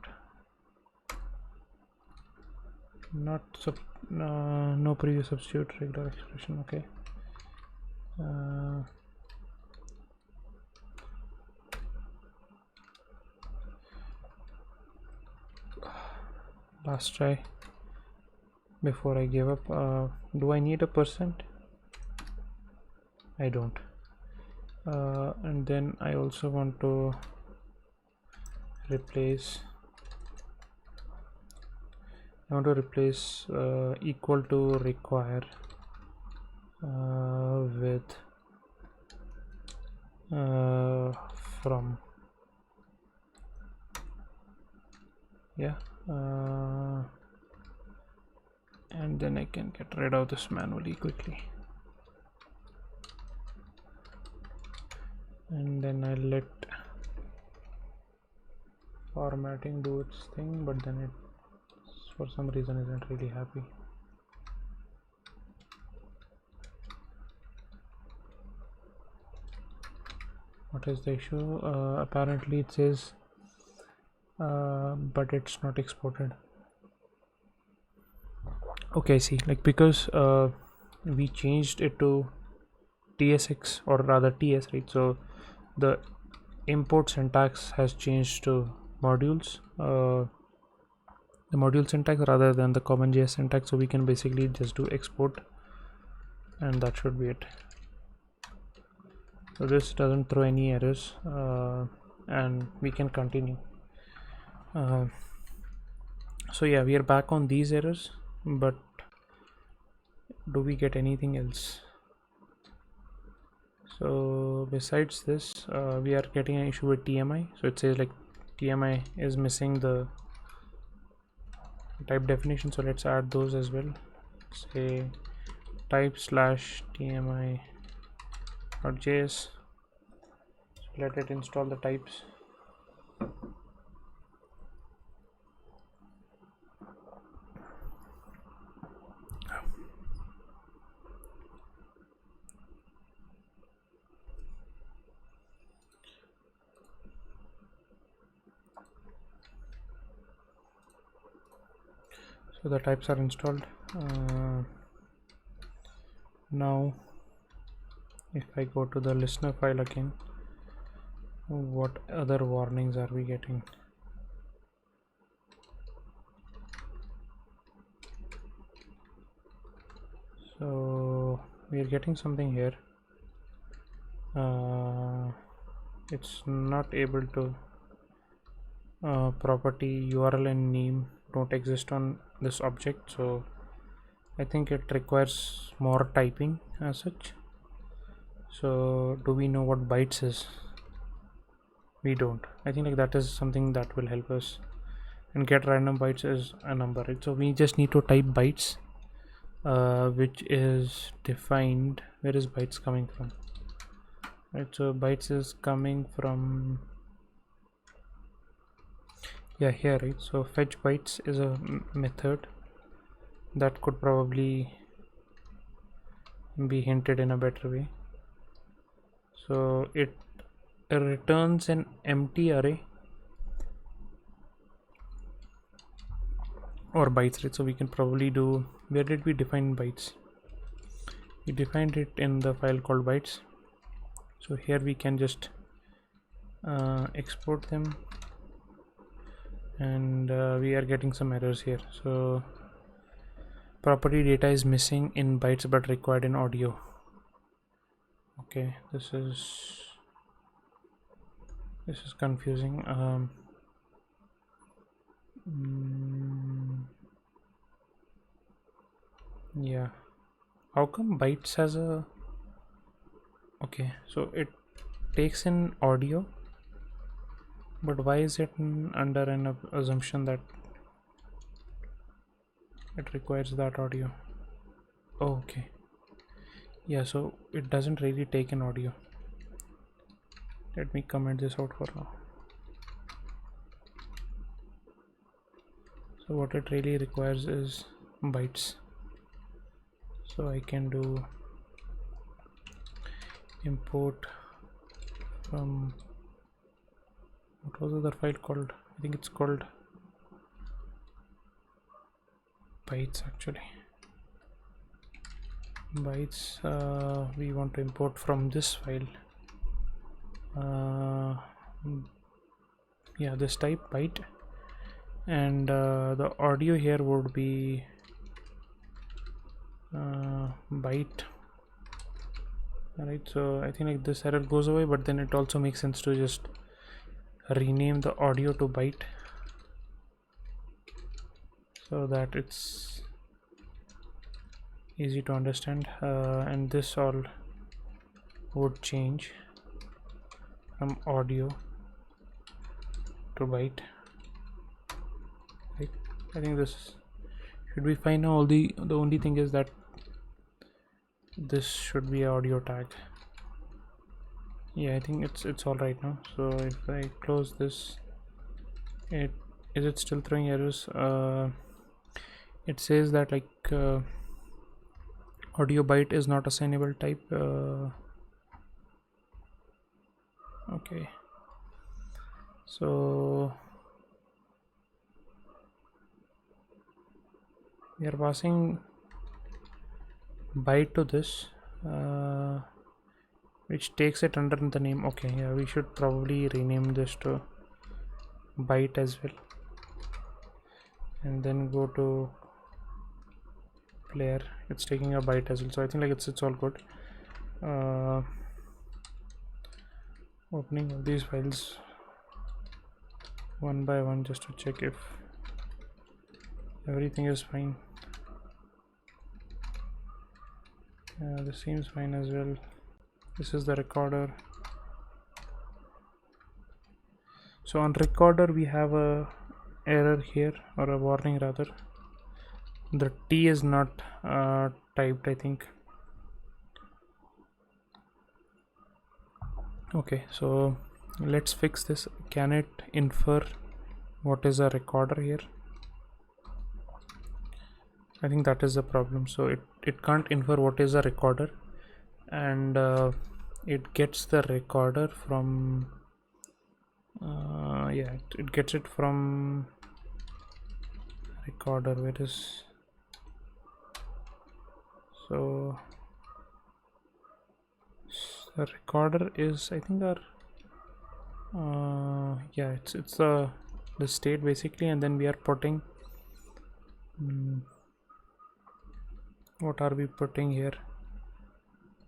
not no previous substitute, regular expression. Okay, last try before I give up. Do I need a percent? I don't. And then I also want to replace, equal to require with from. Yeah, and then I can get rid of this manually quickly, and then I'll let formatting do its thing, but then it for some reason isn't really happy. What is the issue? Apparently it says but it's not exported. Okay, I see, like because we changed it to TSX, or rather TS, right? So the import syntax has changed to modules, the module syntax rather than the common JS syntax. So we can basically just do export, and that should be it. So this doesn't throw any errors, and we can continue. So yeah, we are back on these errors, but do we get anything else? So besides this, we are getting an issue with TMI. So it says like TMI is missing the type definition. So let's add those as well. Say type slash TMI.js. So let it install the types. So the types are installed. Now if I go to the listener file again, what other warnings are we getting? So we are getting something here. It's not able to property URL and name don't exist on this object, so I think it requires more typing as such. So do we know what bytes is? We don't. I think like that is something that will help us, and get random bytes is a number, right? So we just need to type bytes, which is defined. Where is bytes coming from? Right, so bytes is coming from, Yeah, here, right? So fetch bytes is a method that could probably be hinted in a better way. So it returns an empty array or bytes, right? So we can probably do, where did we define bytes? We defined it in the file called bytes. So here we can just export them, and we are getting some errors here. So property data is missing in bytes but required in audio. Okay, this is confusing. Yeah, how come bytes has a, okay, so it takes in audio, but why is it under an assumption that it requires that audio? Oh, okay, yeah, so it doesn't really take in audio. Let me comment this out for now. So what it really requires is bytes. So I can do import from, what was the other file called? I think it's called bytes actually. Bytes, we want to import from this file. Yeah, this type byte, and the audio here would be byte. Alright, so I think like this error goes away, but then it also makes sense to just rename the audio to byte so that it's easy to understand, and this all would change from audio to byte, right? I think this should be fine now. The only thing is that this should be an audio tag. Yeah, I think it's all right now. So if I close this, is it still throwing errors? It says that like audio byte is not assignable type. Okay, so we are passing byte to this, which takes it under the name. Okay, yeah, we should probably rename this to byte as well, and then go to player. It's taking a byte as well, so I think like it's all good. Opening all these files one by one just to check if everything is fine. This seems fine as well. This is the recorder. So on recorder we have a error here, or a warning rather. The T is not typed, I think. Okay, so let's fix this. Can it infer what is a recorder here? I think that is the problem. So it can't infer what is a recorder, and it gets the recorder from yeah, it gets it from recorder. Where is, so the recorder is, I think, our yeah, it's the state basically, and then we are putting what are we putting here?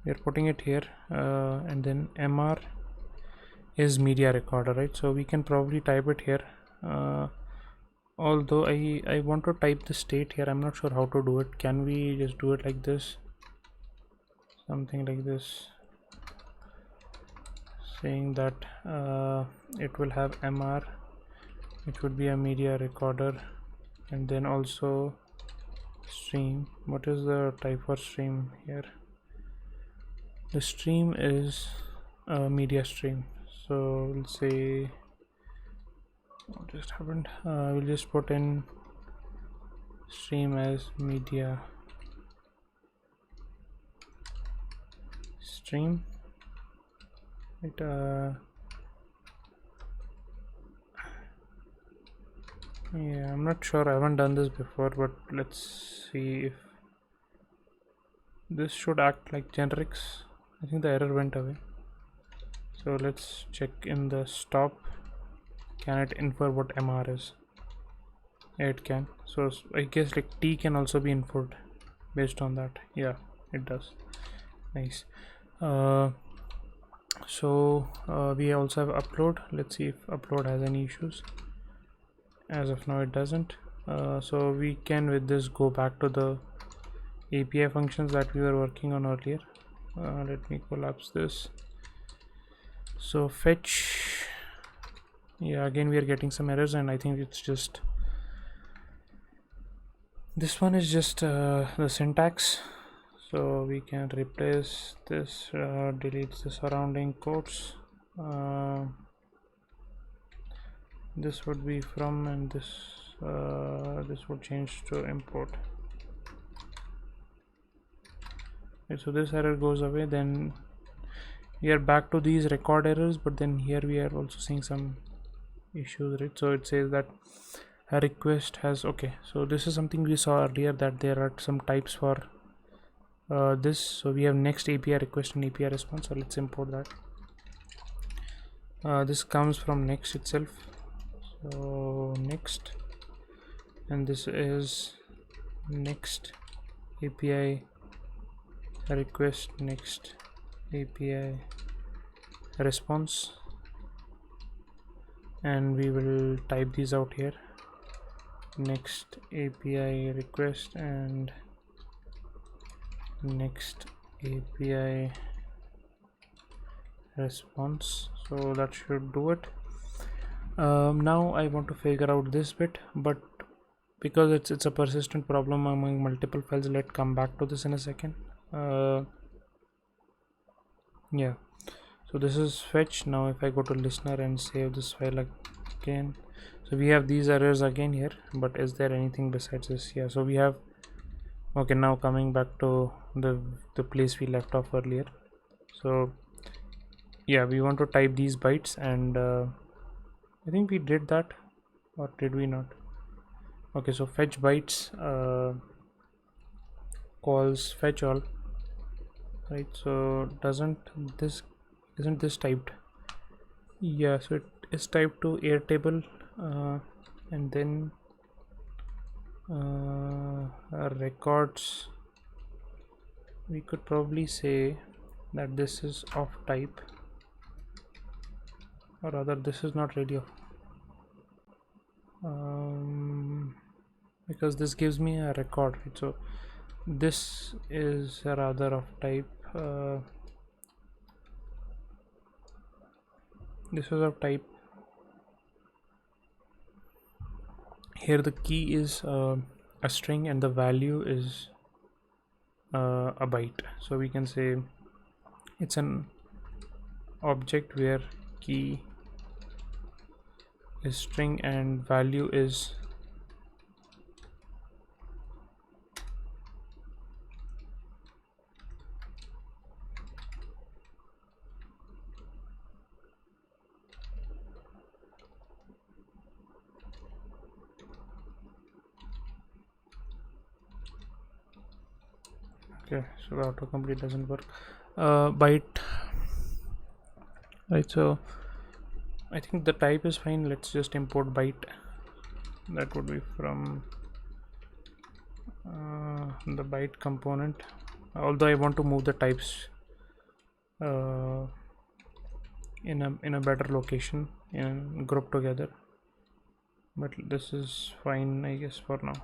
We are putting it here, and then mr is media recorder, right? So we can probably type it here, although I want to type the state here. I'm not sure how to do it. Can we just do it like this, something like this, saying that it will have mr, it would be a media recorder, and then also stream. What is the type for stream here? The stream is a media stream, so we'll say what just happened? We'll just put in stream as media stream. It yeah, I'm not sure, I haven't done this before, but let's see if this should act like generics. I think the error went away, so let's check in the stop. Can it infer what MR is? Yeah, it can. So I guess like T can also be inferred based on that. Yeah, it does. Nice. We also have upload. Let's see if upload has any issues. As of now it doesn't. So we can with this go back to the API functions that we were working on earlier. Let me collapse this. So fetch, yeah, again we are getting some errors, and I think it's just this one is just the syntax. So we can replace this, delete the surrounding quotes. This would be from, and this would change to import. Okay, so this error goes away. Then we are back to these record errors, but then here we are also seeing some issues, right? So it says that a request has, okay, so this is something we saw earlier, that there are some types for this. So we have next API request and API response. So let's import that. This comes from next itself. So next, and this is next API request, next API response, and we will type these out here. Next API request and next API response. So that should do it. Now I want to figure out this bit, but because it's a persistent problem among multiple files, let's come back to this in a second. Yeah, so this is fetch. Now if I go to listener and save this file again, so we have these errors again here, but is there anything besides this? Yeah, so we have, okay, now coming back to the place we left off earlier. So yeah, we want to type these bytes, and I think we did that, or did we not? Okay, so fetch bytes calls fetch all, right? So isn't this typed? Yeah, so it is typed to Airtable, and then records, we could probably say that this is of type, or rather this is not really of, because this gives me a record, right? So this is rather of type, this is of type, here the key is a string and the value is a byte. So we can say it's an object where key is string and value is okay. So the autocomplete doesn't work. Byte, right? So I think the type is fine. Let's just import byte. That would be from the byte component, although I want to move the types in a better location and group together, but this is fine I guess for now.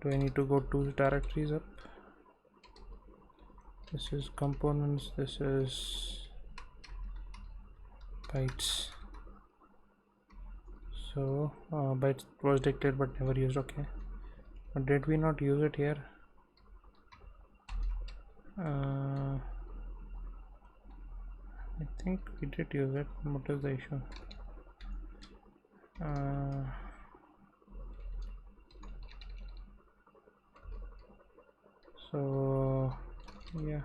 Do I need to go 2 directories up? This is components, this is bytes. So bytes was declared but never used. Okay, but did we not use it here? I think we did use it. What is the issue? uh, so yeah,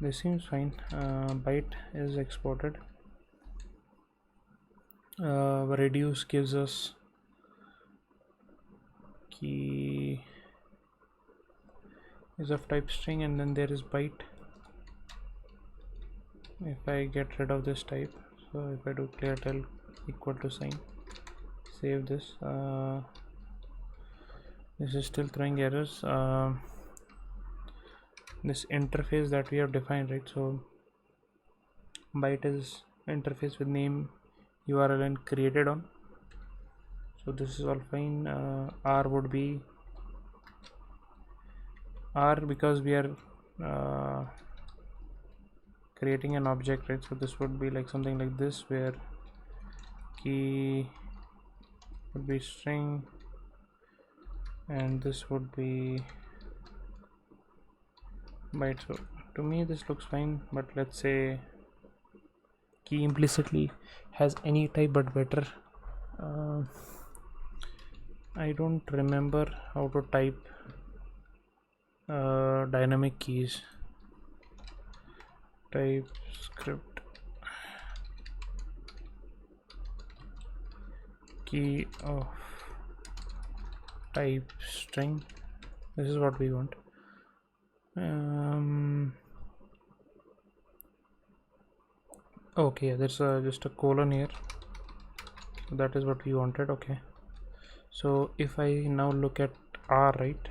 this seems fine. Byte is exported. Reduce gives us key is of type string, and then there is byte. If I get rid of this type, so if I do clear tell equal to sign, save this, this is still throwing errors. This interface that we have defined, right? So byte is interface with name, URL and created on, so this is all fine. R would be R because we are creating an object, right? So this would be like something like this, where key would be string and this would be byte. So to me this looks fine, but let's say key implicitly has any type but better. I don't remember how to type dynamic keys. Type script key of type string. This is what we want. Okay, there's just a colon here, so that is what we wanted. Okay, so if I now look at R, right,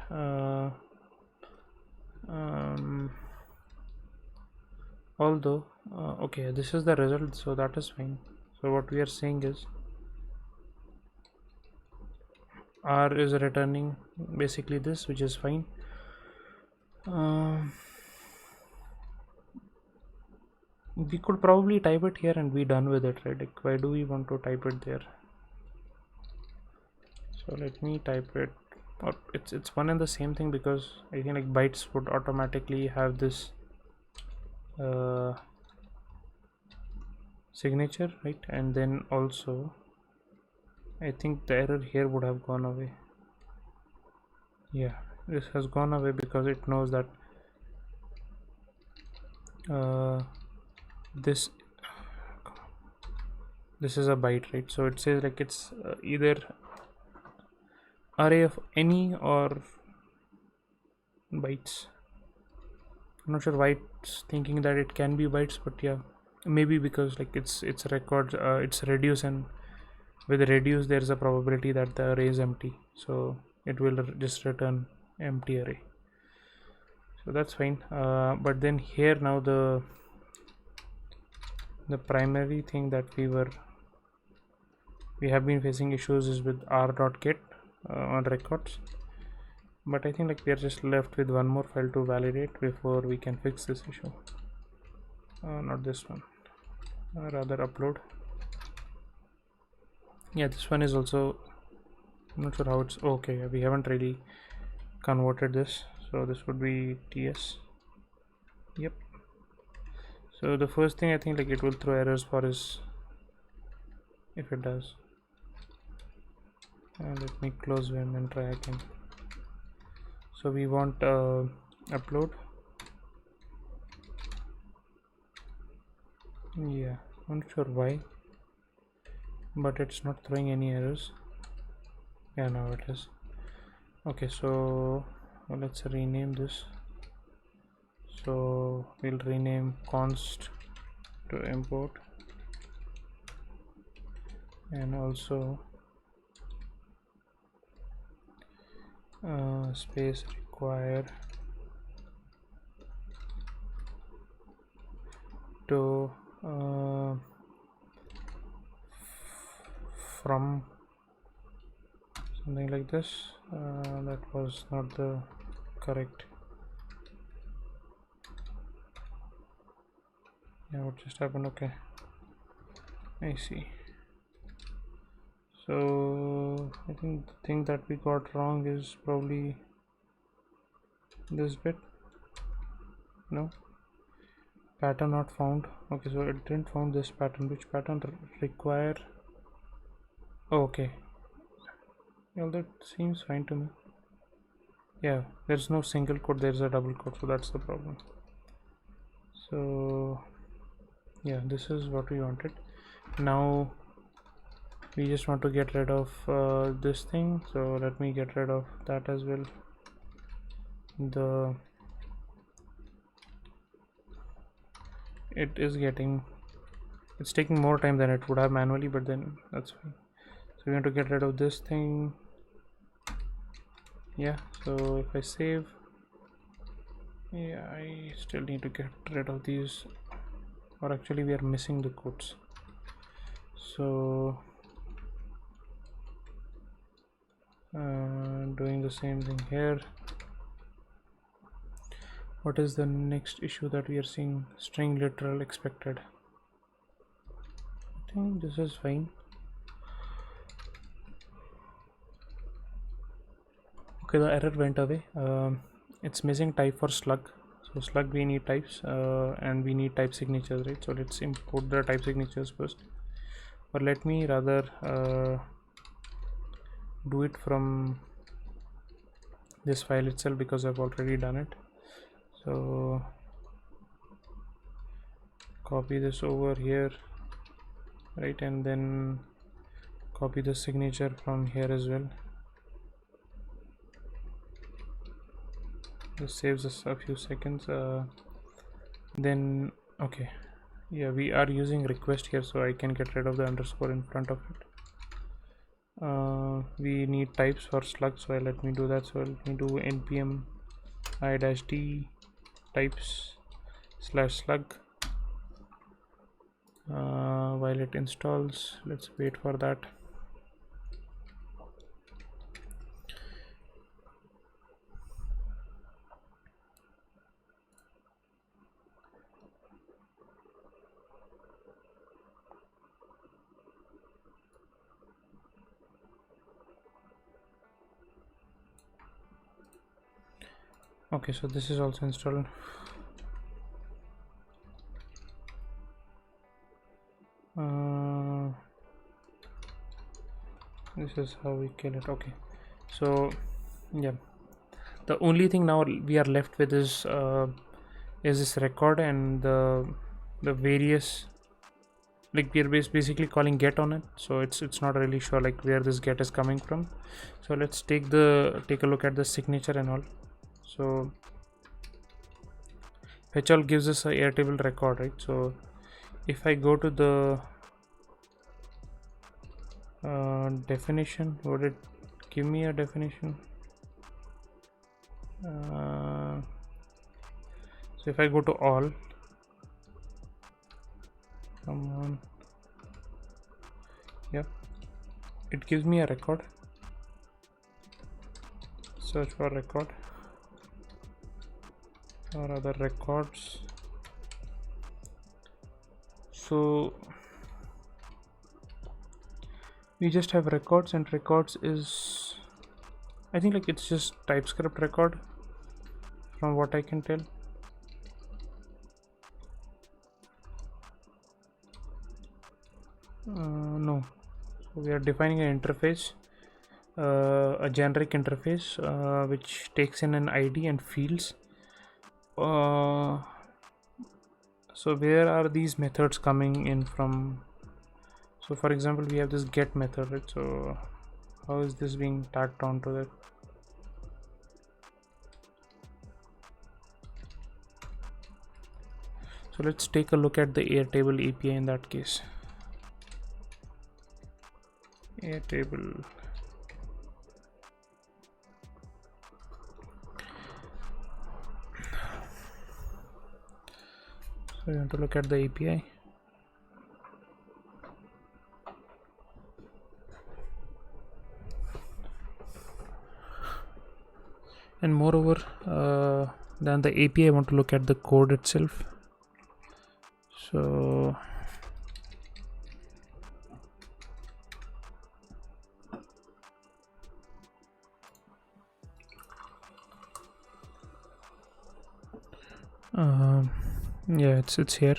although okay, this is the result, so that is fine. So what we are saying is R is returning basically this, which is fine. We could probably type it here and be done with it, right? Like, why do we want to type it there? So let me type it, or it's one and the same thing, because I think like bytes would automatically have this signature, right? And then also I think the error here would have gone away. Yeah, this has gone away because it knows that this is a byte, right? So it says like it's either array of any or bytes. I'm not sure why it's thinking that it can be bytes, but yeah, maybe because like it's record, it's reduce, and with reduce there is a probability that the array is empty, so it will just return empty array. So that's fine. But then here now the primary thing that we have been facing issues is with r.get on records, but I think like we are just left with one more file to validate before we can fix this issue. Not this one, rather upload. Yeah, this one is also, I'm not sure how it's okay. We haven't really converted this, so this would be ts. Yep. So the first thing I think like it will throw errors for is if it does. Let me close Vim and try again. So we want upload. Yeah, I'm not sure why, but it's not throwing any errors. Yeah, now it is. Okay, so let's rename this. So we'll rename const to import, and also space require to from something like this. That was not the correct. Yeah, what just happened? Okay, I see. So I think the thing that we got wrong is probably this bit. No, pattern not found. Okay, so it didn't found this pattern. Which pattern? Require Okay, well, that seems fine to me. Yeah, there's no single quote, there's a double quote, so that's the problem. So yeah, this is what we wanted. Now we just want to get rid of this thing, so let me get rid of that as well. The it's taking more time than it would have manually, but then that's fine. So we want to get rid of this thing. Yeah, so if I save, yeah, I still need to get rid of these, or actually we are missing the quotes. So doing the same thing here. What is the next issue that we are seeing? String literal expected. I think this is fine. Okay, the error went away. It's missing type for slug. So slug we need types and we need type signatures, right? So let's import the type signatures first. But let me rather do it from this file itself because I've already done it. So copy this over here, right, and then copy the signature from here as well. This saves us a few seconds. Then okay, yeah, we are using request here, so I can get rid of the underscore in front of it. We need types for slug, so let me do that. So let me do npm i-d types /slug. While it installs, let's wait for that. Okay, so this is also installed. This is how we kill it. Okay, so yeah, the only thing now we are left with is this record and the various, like we are basically calling get on it, so it's not really sure like where this get is coming from. So let's take a look at the signature and all. So fetch all gives us a Airtable record, right? So if I go to the definition, would it give me a definition? So if I go to all, come on, yep, it gives me a record. Search for record or other records. So we just have records, and records is, I think like it's just TypeScript record from what I can tell. No, so we are defining an interface, a generic interface which takes in an ID and fields. So where are these methods coming in from? So for example, we have this get method, right? So how is this being tacked onto that? So let's take a look at the Airtable API in that case. Airtable. So we want to look at the API. And moreover than the API, I want to look at the code itself. So yeah, it's here.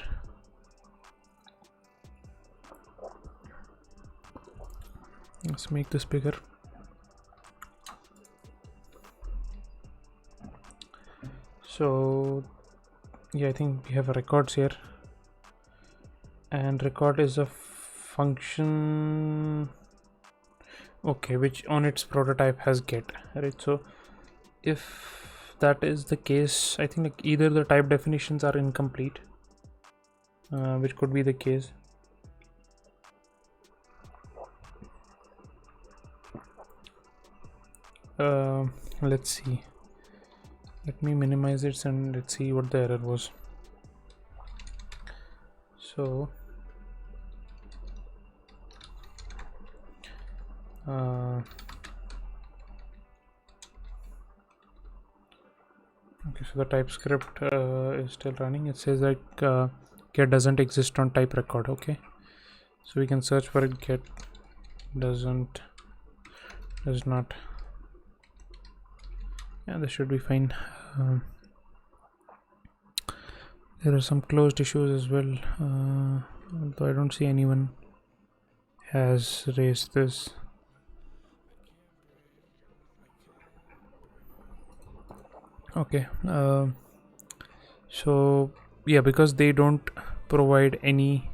let's make this bigger. So yeah, I think we have records here, and record is a function, okay, which on its prototype has get, right? So if that is the case, I think like either the type definitions are incomplete, which could be the case. Let's see, let me minimize it and let's see what the error was. So okay, so the TypeScript is still running. It says like get doesn't exist on type record. Okay, so we can search for it. Get does not. Yeah, this should be fine. There are some closed issues as well, although I don't see anyone has raised this. Okay, so yeah, because they don't provide any,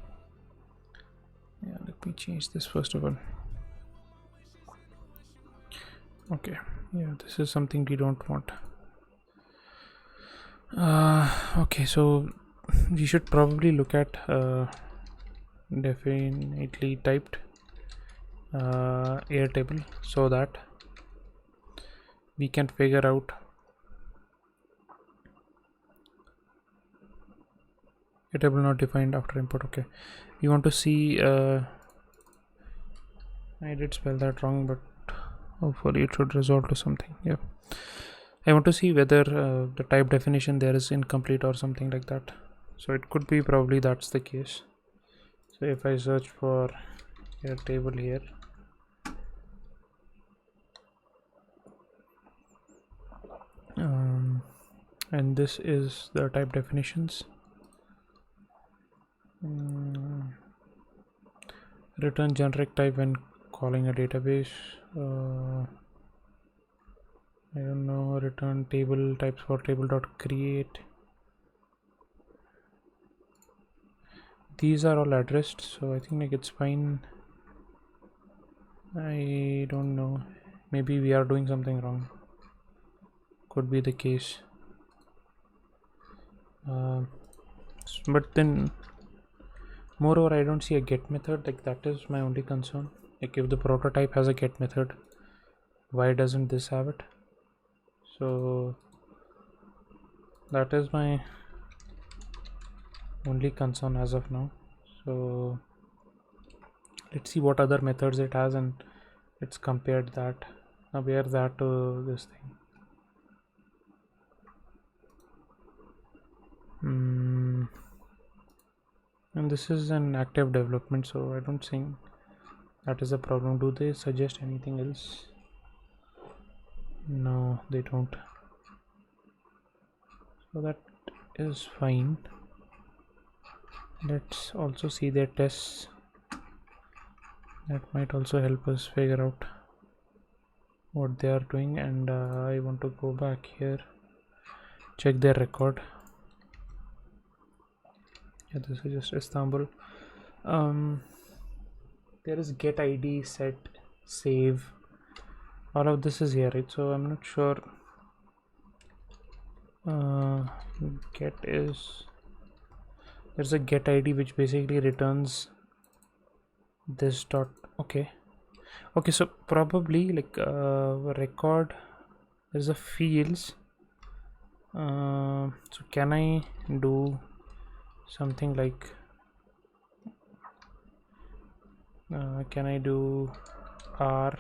yeah, let me change this first of all. Okay, yeah, this is something we don't want. Okay, so we should probably look at definitely typed Airtable so that we can figure out Airtable not defined after import. Okay, you want to see I did spell that wrong, but hopefully it should resolve to something. Yeah, I want to see whether the type definition there is incomplete or something like that. So it could be probably that's the case. So if I search for Airtable here, and this is the type definitions. Return generic type when calling a database. I don't know. Return table types for table.create. These are all addressed, so I think like it's fine. I don't know. Maybe we are doing something wrong. Could be the case. But then moreover, I don't see a get method. Like that is my only concern. Like if the prototype has a get method, why doesn't this have it? So that is my only concern as of now. So let's see what other methods it has and let's compare that to this thing. And this is an active development, so I don't think that is a problem. Do they suggest anything else? No, they don't. So that is fine. Let's also see their tests. That might also help us figure out what they are doing. And I want to go back here, check their record. Yeah, this is just Istanbul. There is get id, set, save, all of this is here, right? So I'm not sure. Get is, there's a get id which basically returns this dot. Okay, so probably like record, there's a fields. So can I do something like can I do r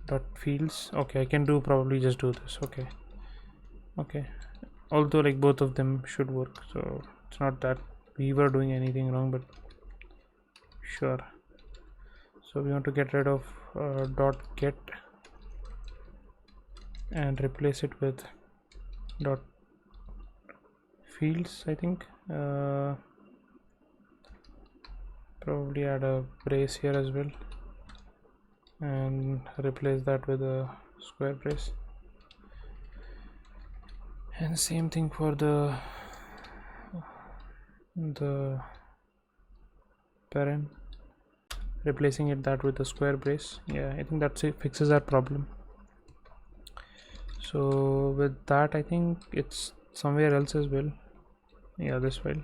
dot fields? Okay, I can do probably just do this. Okay, although like both of them should work, so it's not that we were doing anything wrong, but sure. So we want to get rid of dot get and replace it with dot fields. I think probably add a brace here as well. and replace that with a square brace, and same thing for the parent, replacing it that with a square brace. Yeah, I think that's it, fixes that problem. So with that, I think it's somewhere else as well. Yeah, this file.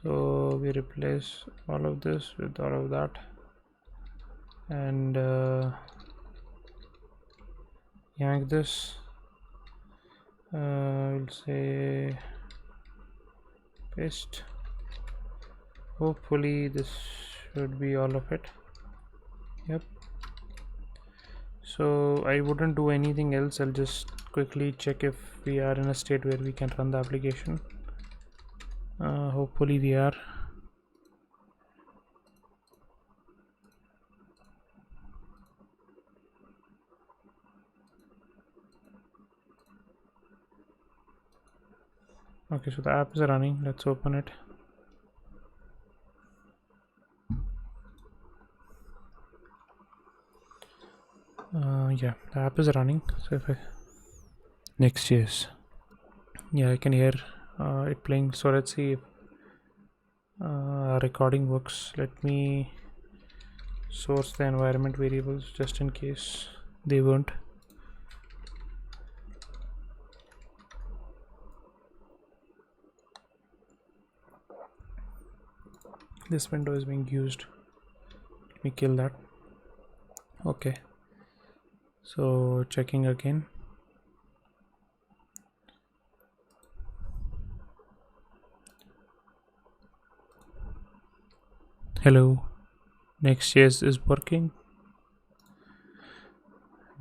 So we replace all of this with all of that, and yank this. We'll say paste. Hopefully this should be all of it. Yep. So I wouldn't do anything else. I'll just quickly check if we are in a state where we can run the application. Hopefully we are. Okay, so the app is running. Let's open it. Yeah, the app is running. So if I Next.js, yeah, I can hear it playing. So let's see if recording works. Let me source the environment variables just in case they won't. This window is being used. Let me kill that. Okay, so checking again. Hello, Next.js is working.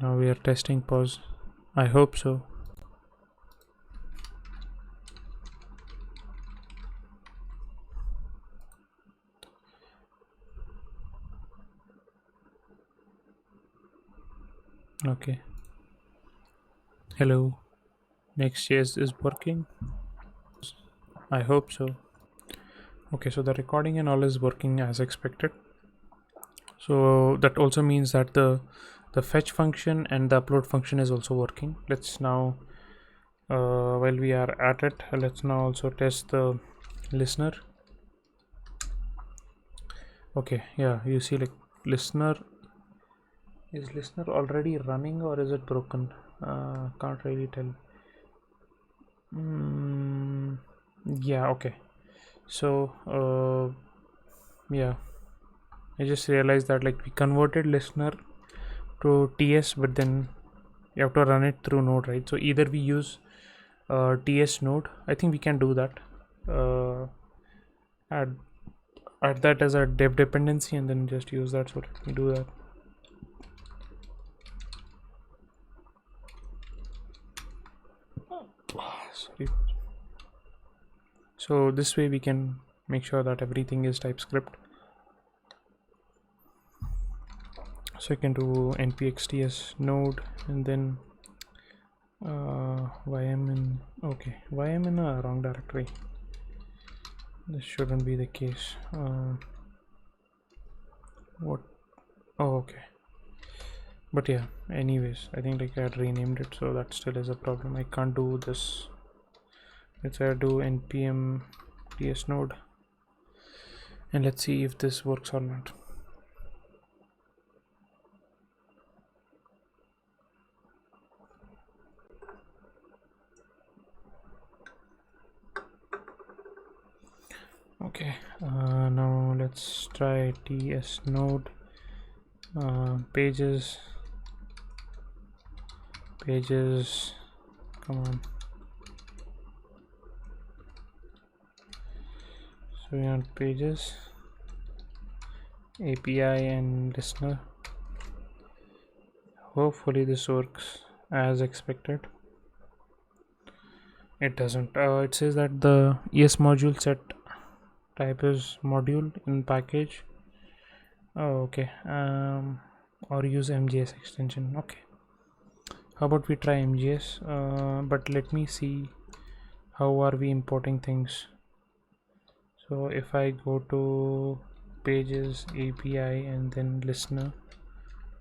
Now we are testing. Pause. I hope so. Okay. Hello, Next.js is working. I hope so. Okay, so the recording and all is working as expected. So that also means that the fetch function and the upload function is also working. Let's now while we are at it, let's now also test the listener. Okay, yeah, you see, like, listener already running or is it broken? Can't really tell. Yeah, okay, so yeah, I just realized that, like, we converted listener to TS, but then you have to run it through node, right? So either we use TS node. I think we can do that. Add that as a dev dependency and then just use that. So let me do that. Sorry. So this way we can make sure that everything is TypeScript. So I can do npxts node and then VIM in, okay, VIM in a wrong directory. This shouldn't be the case. What? Oh, okay. But yeah, anyways, I think, like, I had renamed it, so that still is a problem. I can't do this. Let's do npm ts node and let's see if this works or not. Okay, now let's try ts node pages, come on. So we want pages, API and listener. Hopefully this works as expected. It doesn't. It says that the ES module set type is module in package. Oh, okay. Or use MJS extension. Okay, how about we try MJS? But let me see how are we importing things. So if I go to pages, API and then listener,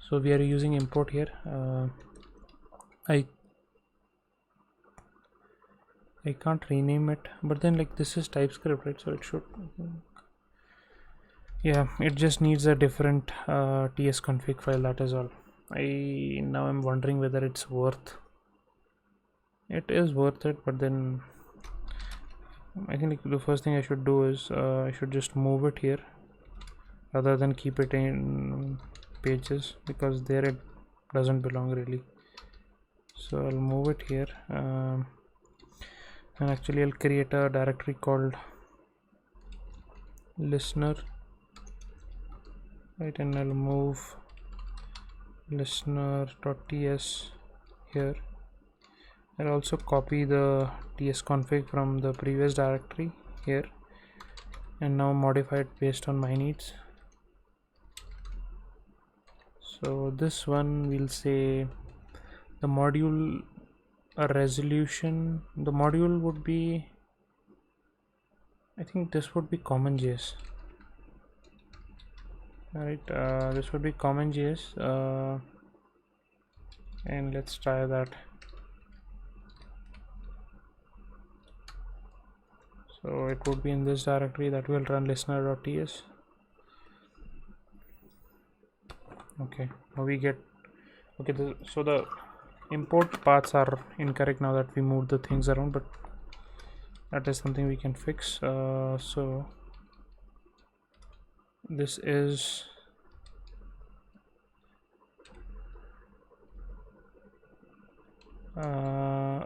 So we are using import here. I can't rename it, but then like this is TypeScript, right? So it should, yeah, it just needs a different ts config file, that is all. I'm wondering whether it's worth, it is worth it, but then I think like the first thing I should do is I should just move it here rather than keep it in pages, because there it doesn't belong really. So I'll move it here, and actually I'll create a directory called listener, right, and I'll move listener.ts here. I'll also copy the ts config from the previous directory here and now modify it based on my needs. So this one we'll say the module a resolution, the module would be, I think this would be CommonJS. Alright, this would be CommonJS, and let's try that. So it would be in this directory that will run listener.ts. Okay, now we get, okay, so the import paths are incorrect now that we moved the things around, but that is something we can fix. So this is a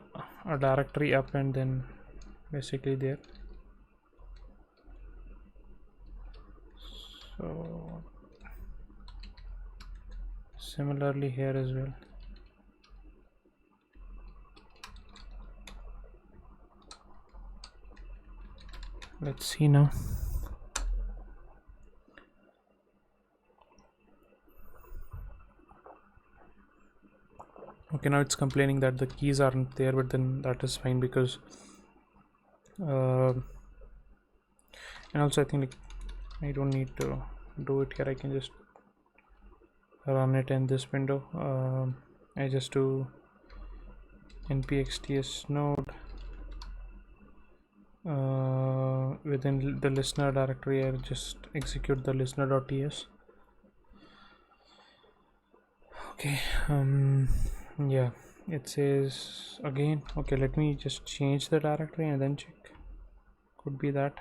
directory up and then basically there. So similarly here as well. Let's see now. Okay, now it's complaining that the keys aren't there, but then that is fine because and also I think like, I don't need to do it here. I can just run it in this window. I just do npxts node within the listener directory. I'll just execute the listener.ts. Okay, yeah, it says again. Okay, let me just change the directory and then check. Could be that.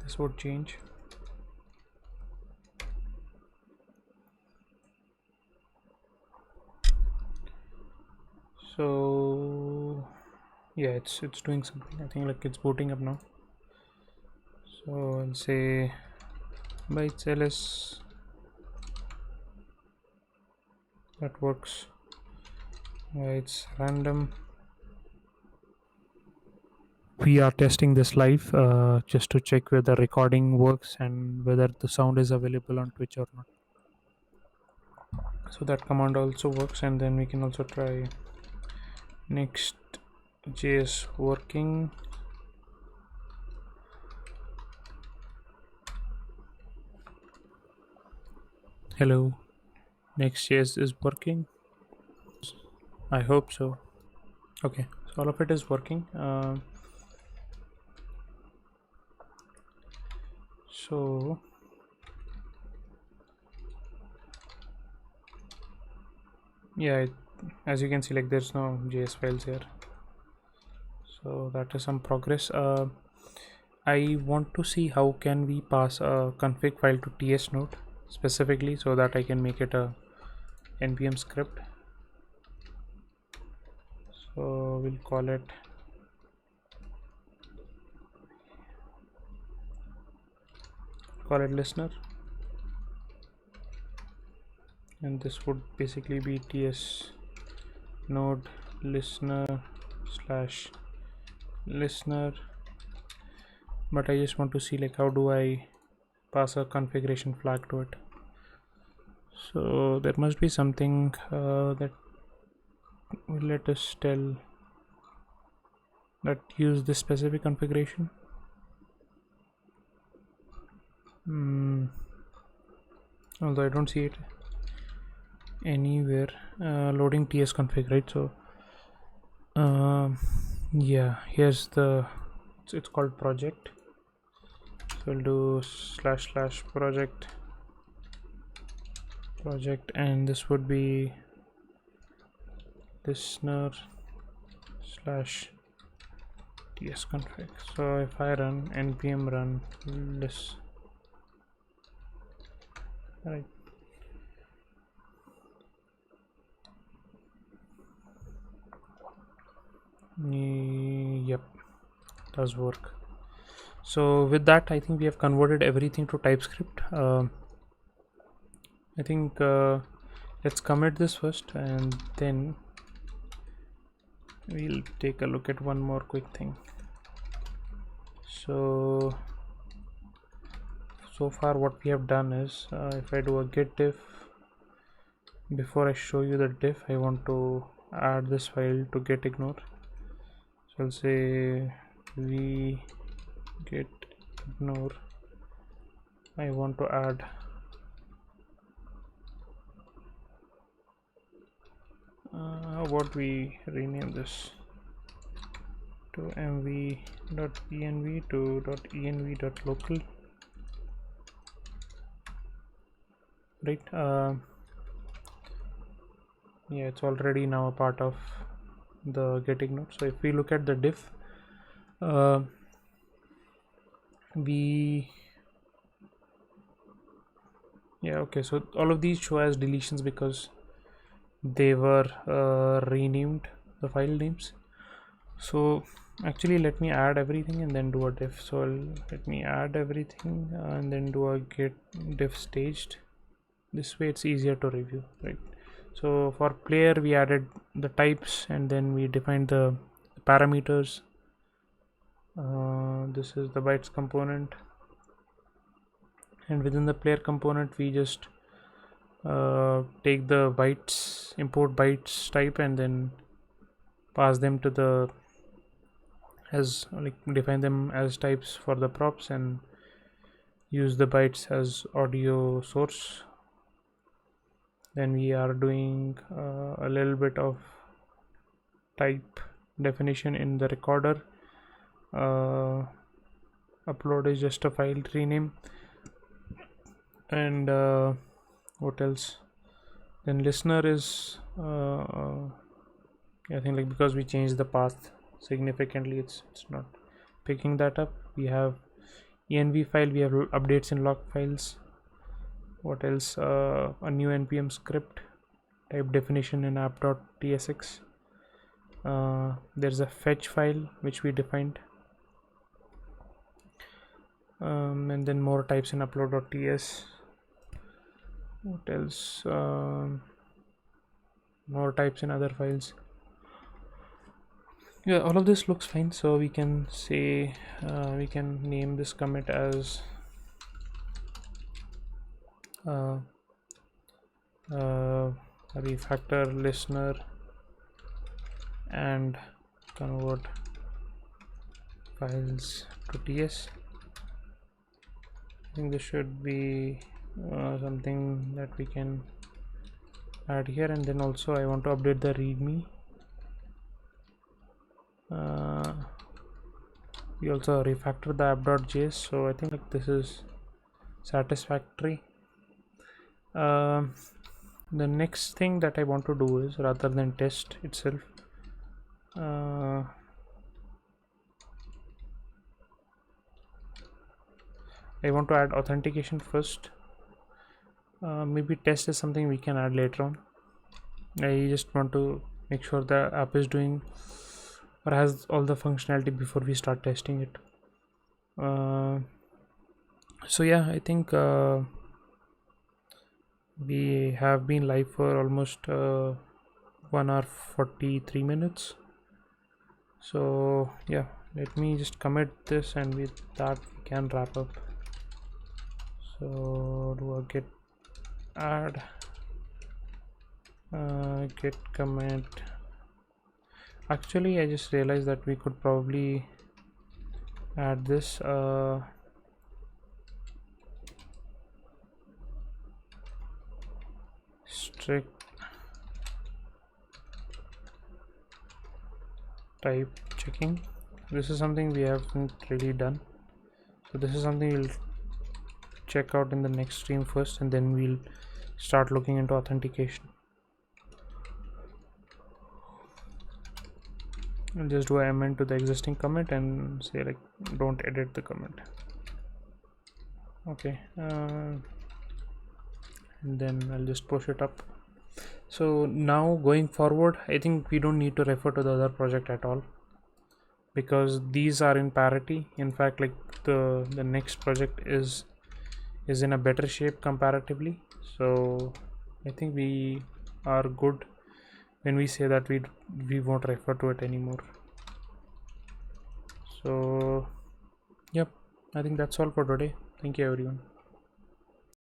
This would change. So yeah, it's doing something. I think like it's booting up now. So I'll say bytes ls. That works. It's random. We are testing this live just to check whether recording works and whether the sound is available on Twitch or not. So that command also works, and then we can also try next.js working. Hello, next.js is working. I hope so. Okay, so all of it is working. So yeah, as you can see, like there's no JS files here, so that is some progress. I want to see how can we pass a config file to ts node specifically so that I can make it a npm script. So we'll call it listener, and this would basically be ts node listener slash listener, but I just want to see like how do I pass a configuration flag to it. So there must be something that will let us tell. that use this specific configuration. Although I don't see it anywhere. Loading ts config, right? So yeah, here's the, it's called project. So we'll do / project, and this would be listener / ts config. So if I run npm run this, right, yep, does work. So with that, I think we have converted everything to TypeScript. I think let's commit this first, and then we'll take a look at one more quick thing. So far what we have done is, if I do a git diff, before I show you the diff, I want to add this file to get ignore. So I'll say we get ignore. I want to add how about we rename this to mv.env to .env.local, right? Yeah, it's already now a part of the get ignore. So if we look at the diff, okay, so all of these show as deletions because they were renamed the file names. So actually let me add everything and then do a diff. So let me add everything and then do a get diff staged. This way it's easier to review, right? So for player we added the types and then we defined the parameters. This is the bytes component, and within the player component we just take the bytes, import bytes type, and then pass them to the, as like define them as types for the props and use the bytes as audio source. Then we are doing a little bit of type definition in the recorder. Upload is just a file rename, and what else? Then listener is I think like because we changed the path significantly, it's not picking that up. We have env file, we have updates in log files. What else? A new npm script, type definition in app.tsx. There's a fetch file which we defined, and then more types in upload.ts. What else? More types in other files. Yeah, all of this looks fine. So we can say we can name this commit as refactor listener and convert files to ts. I think this should be something that we can add here, and then also I want to update the readme. We also refactor the app.js, so I think like this is satisfactory. The next thing that I want to do is, rather than test itself, I want to add authentication first. Maybe test is something we can add later on. I just want to make sure the app is doing or has all the functionality before we start testing it. So yeah, I think we have been live for almost 1 hour 43 minutes. So yeah, let me just commit this, and with that we can wrap up. So do a git add git commit. Actually I just realized that we could probably add this strict type checking. This is something we haven't really done, so this is something we'll check out in the next stream first, and then we'll start looking into authentication. I'll just do an amend to the existing commit and say like don't edit the comment. Okay, and then I'll just push it up. So now going forward, I think we don't need to refer to the other project at all, because these are in parity. In fact, like the next project is in a better shape comparatively. So I think we are good when we say that we won't refer to it anymore. So yep, I think that's all for today. Thank you everyone.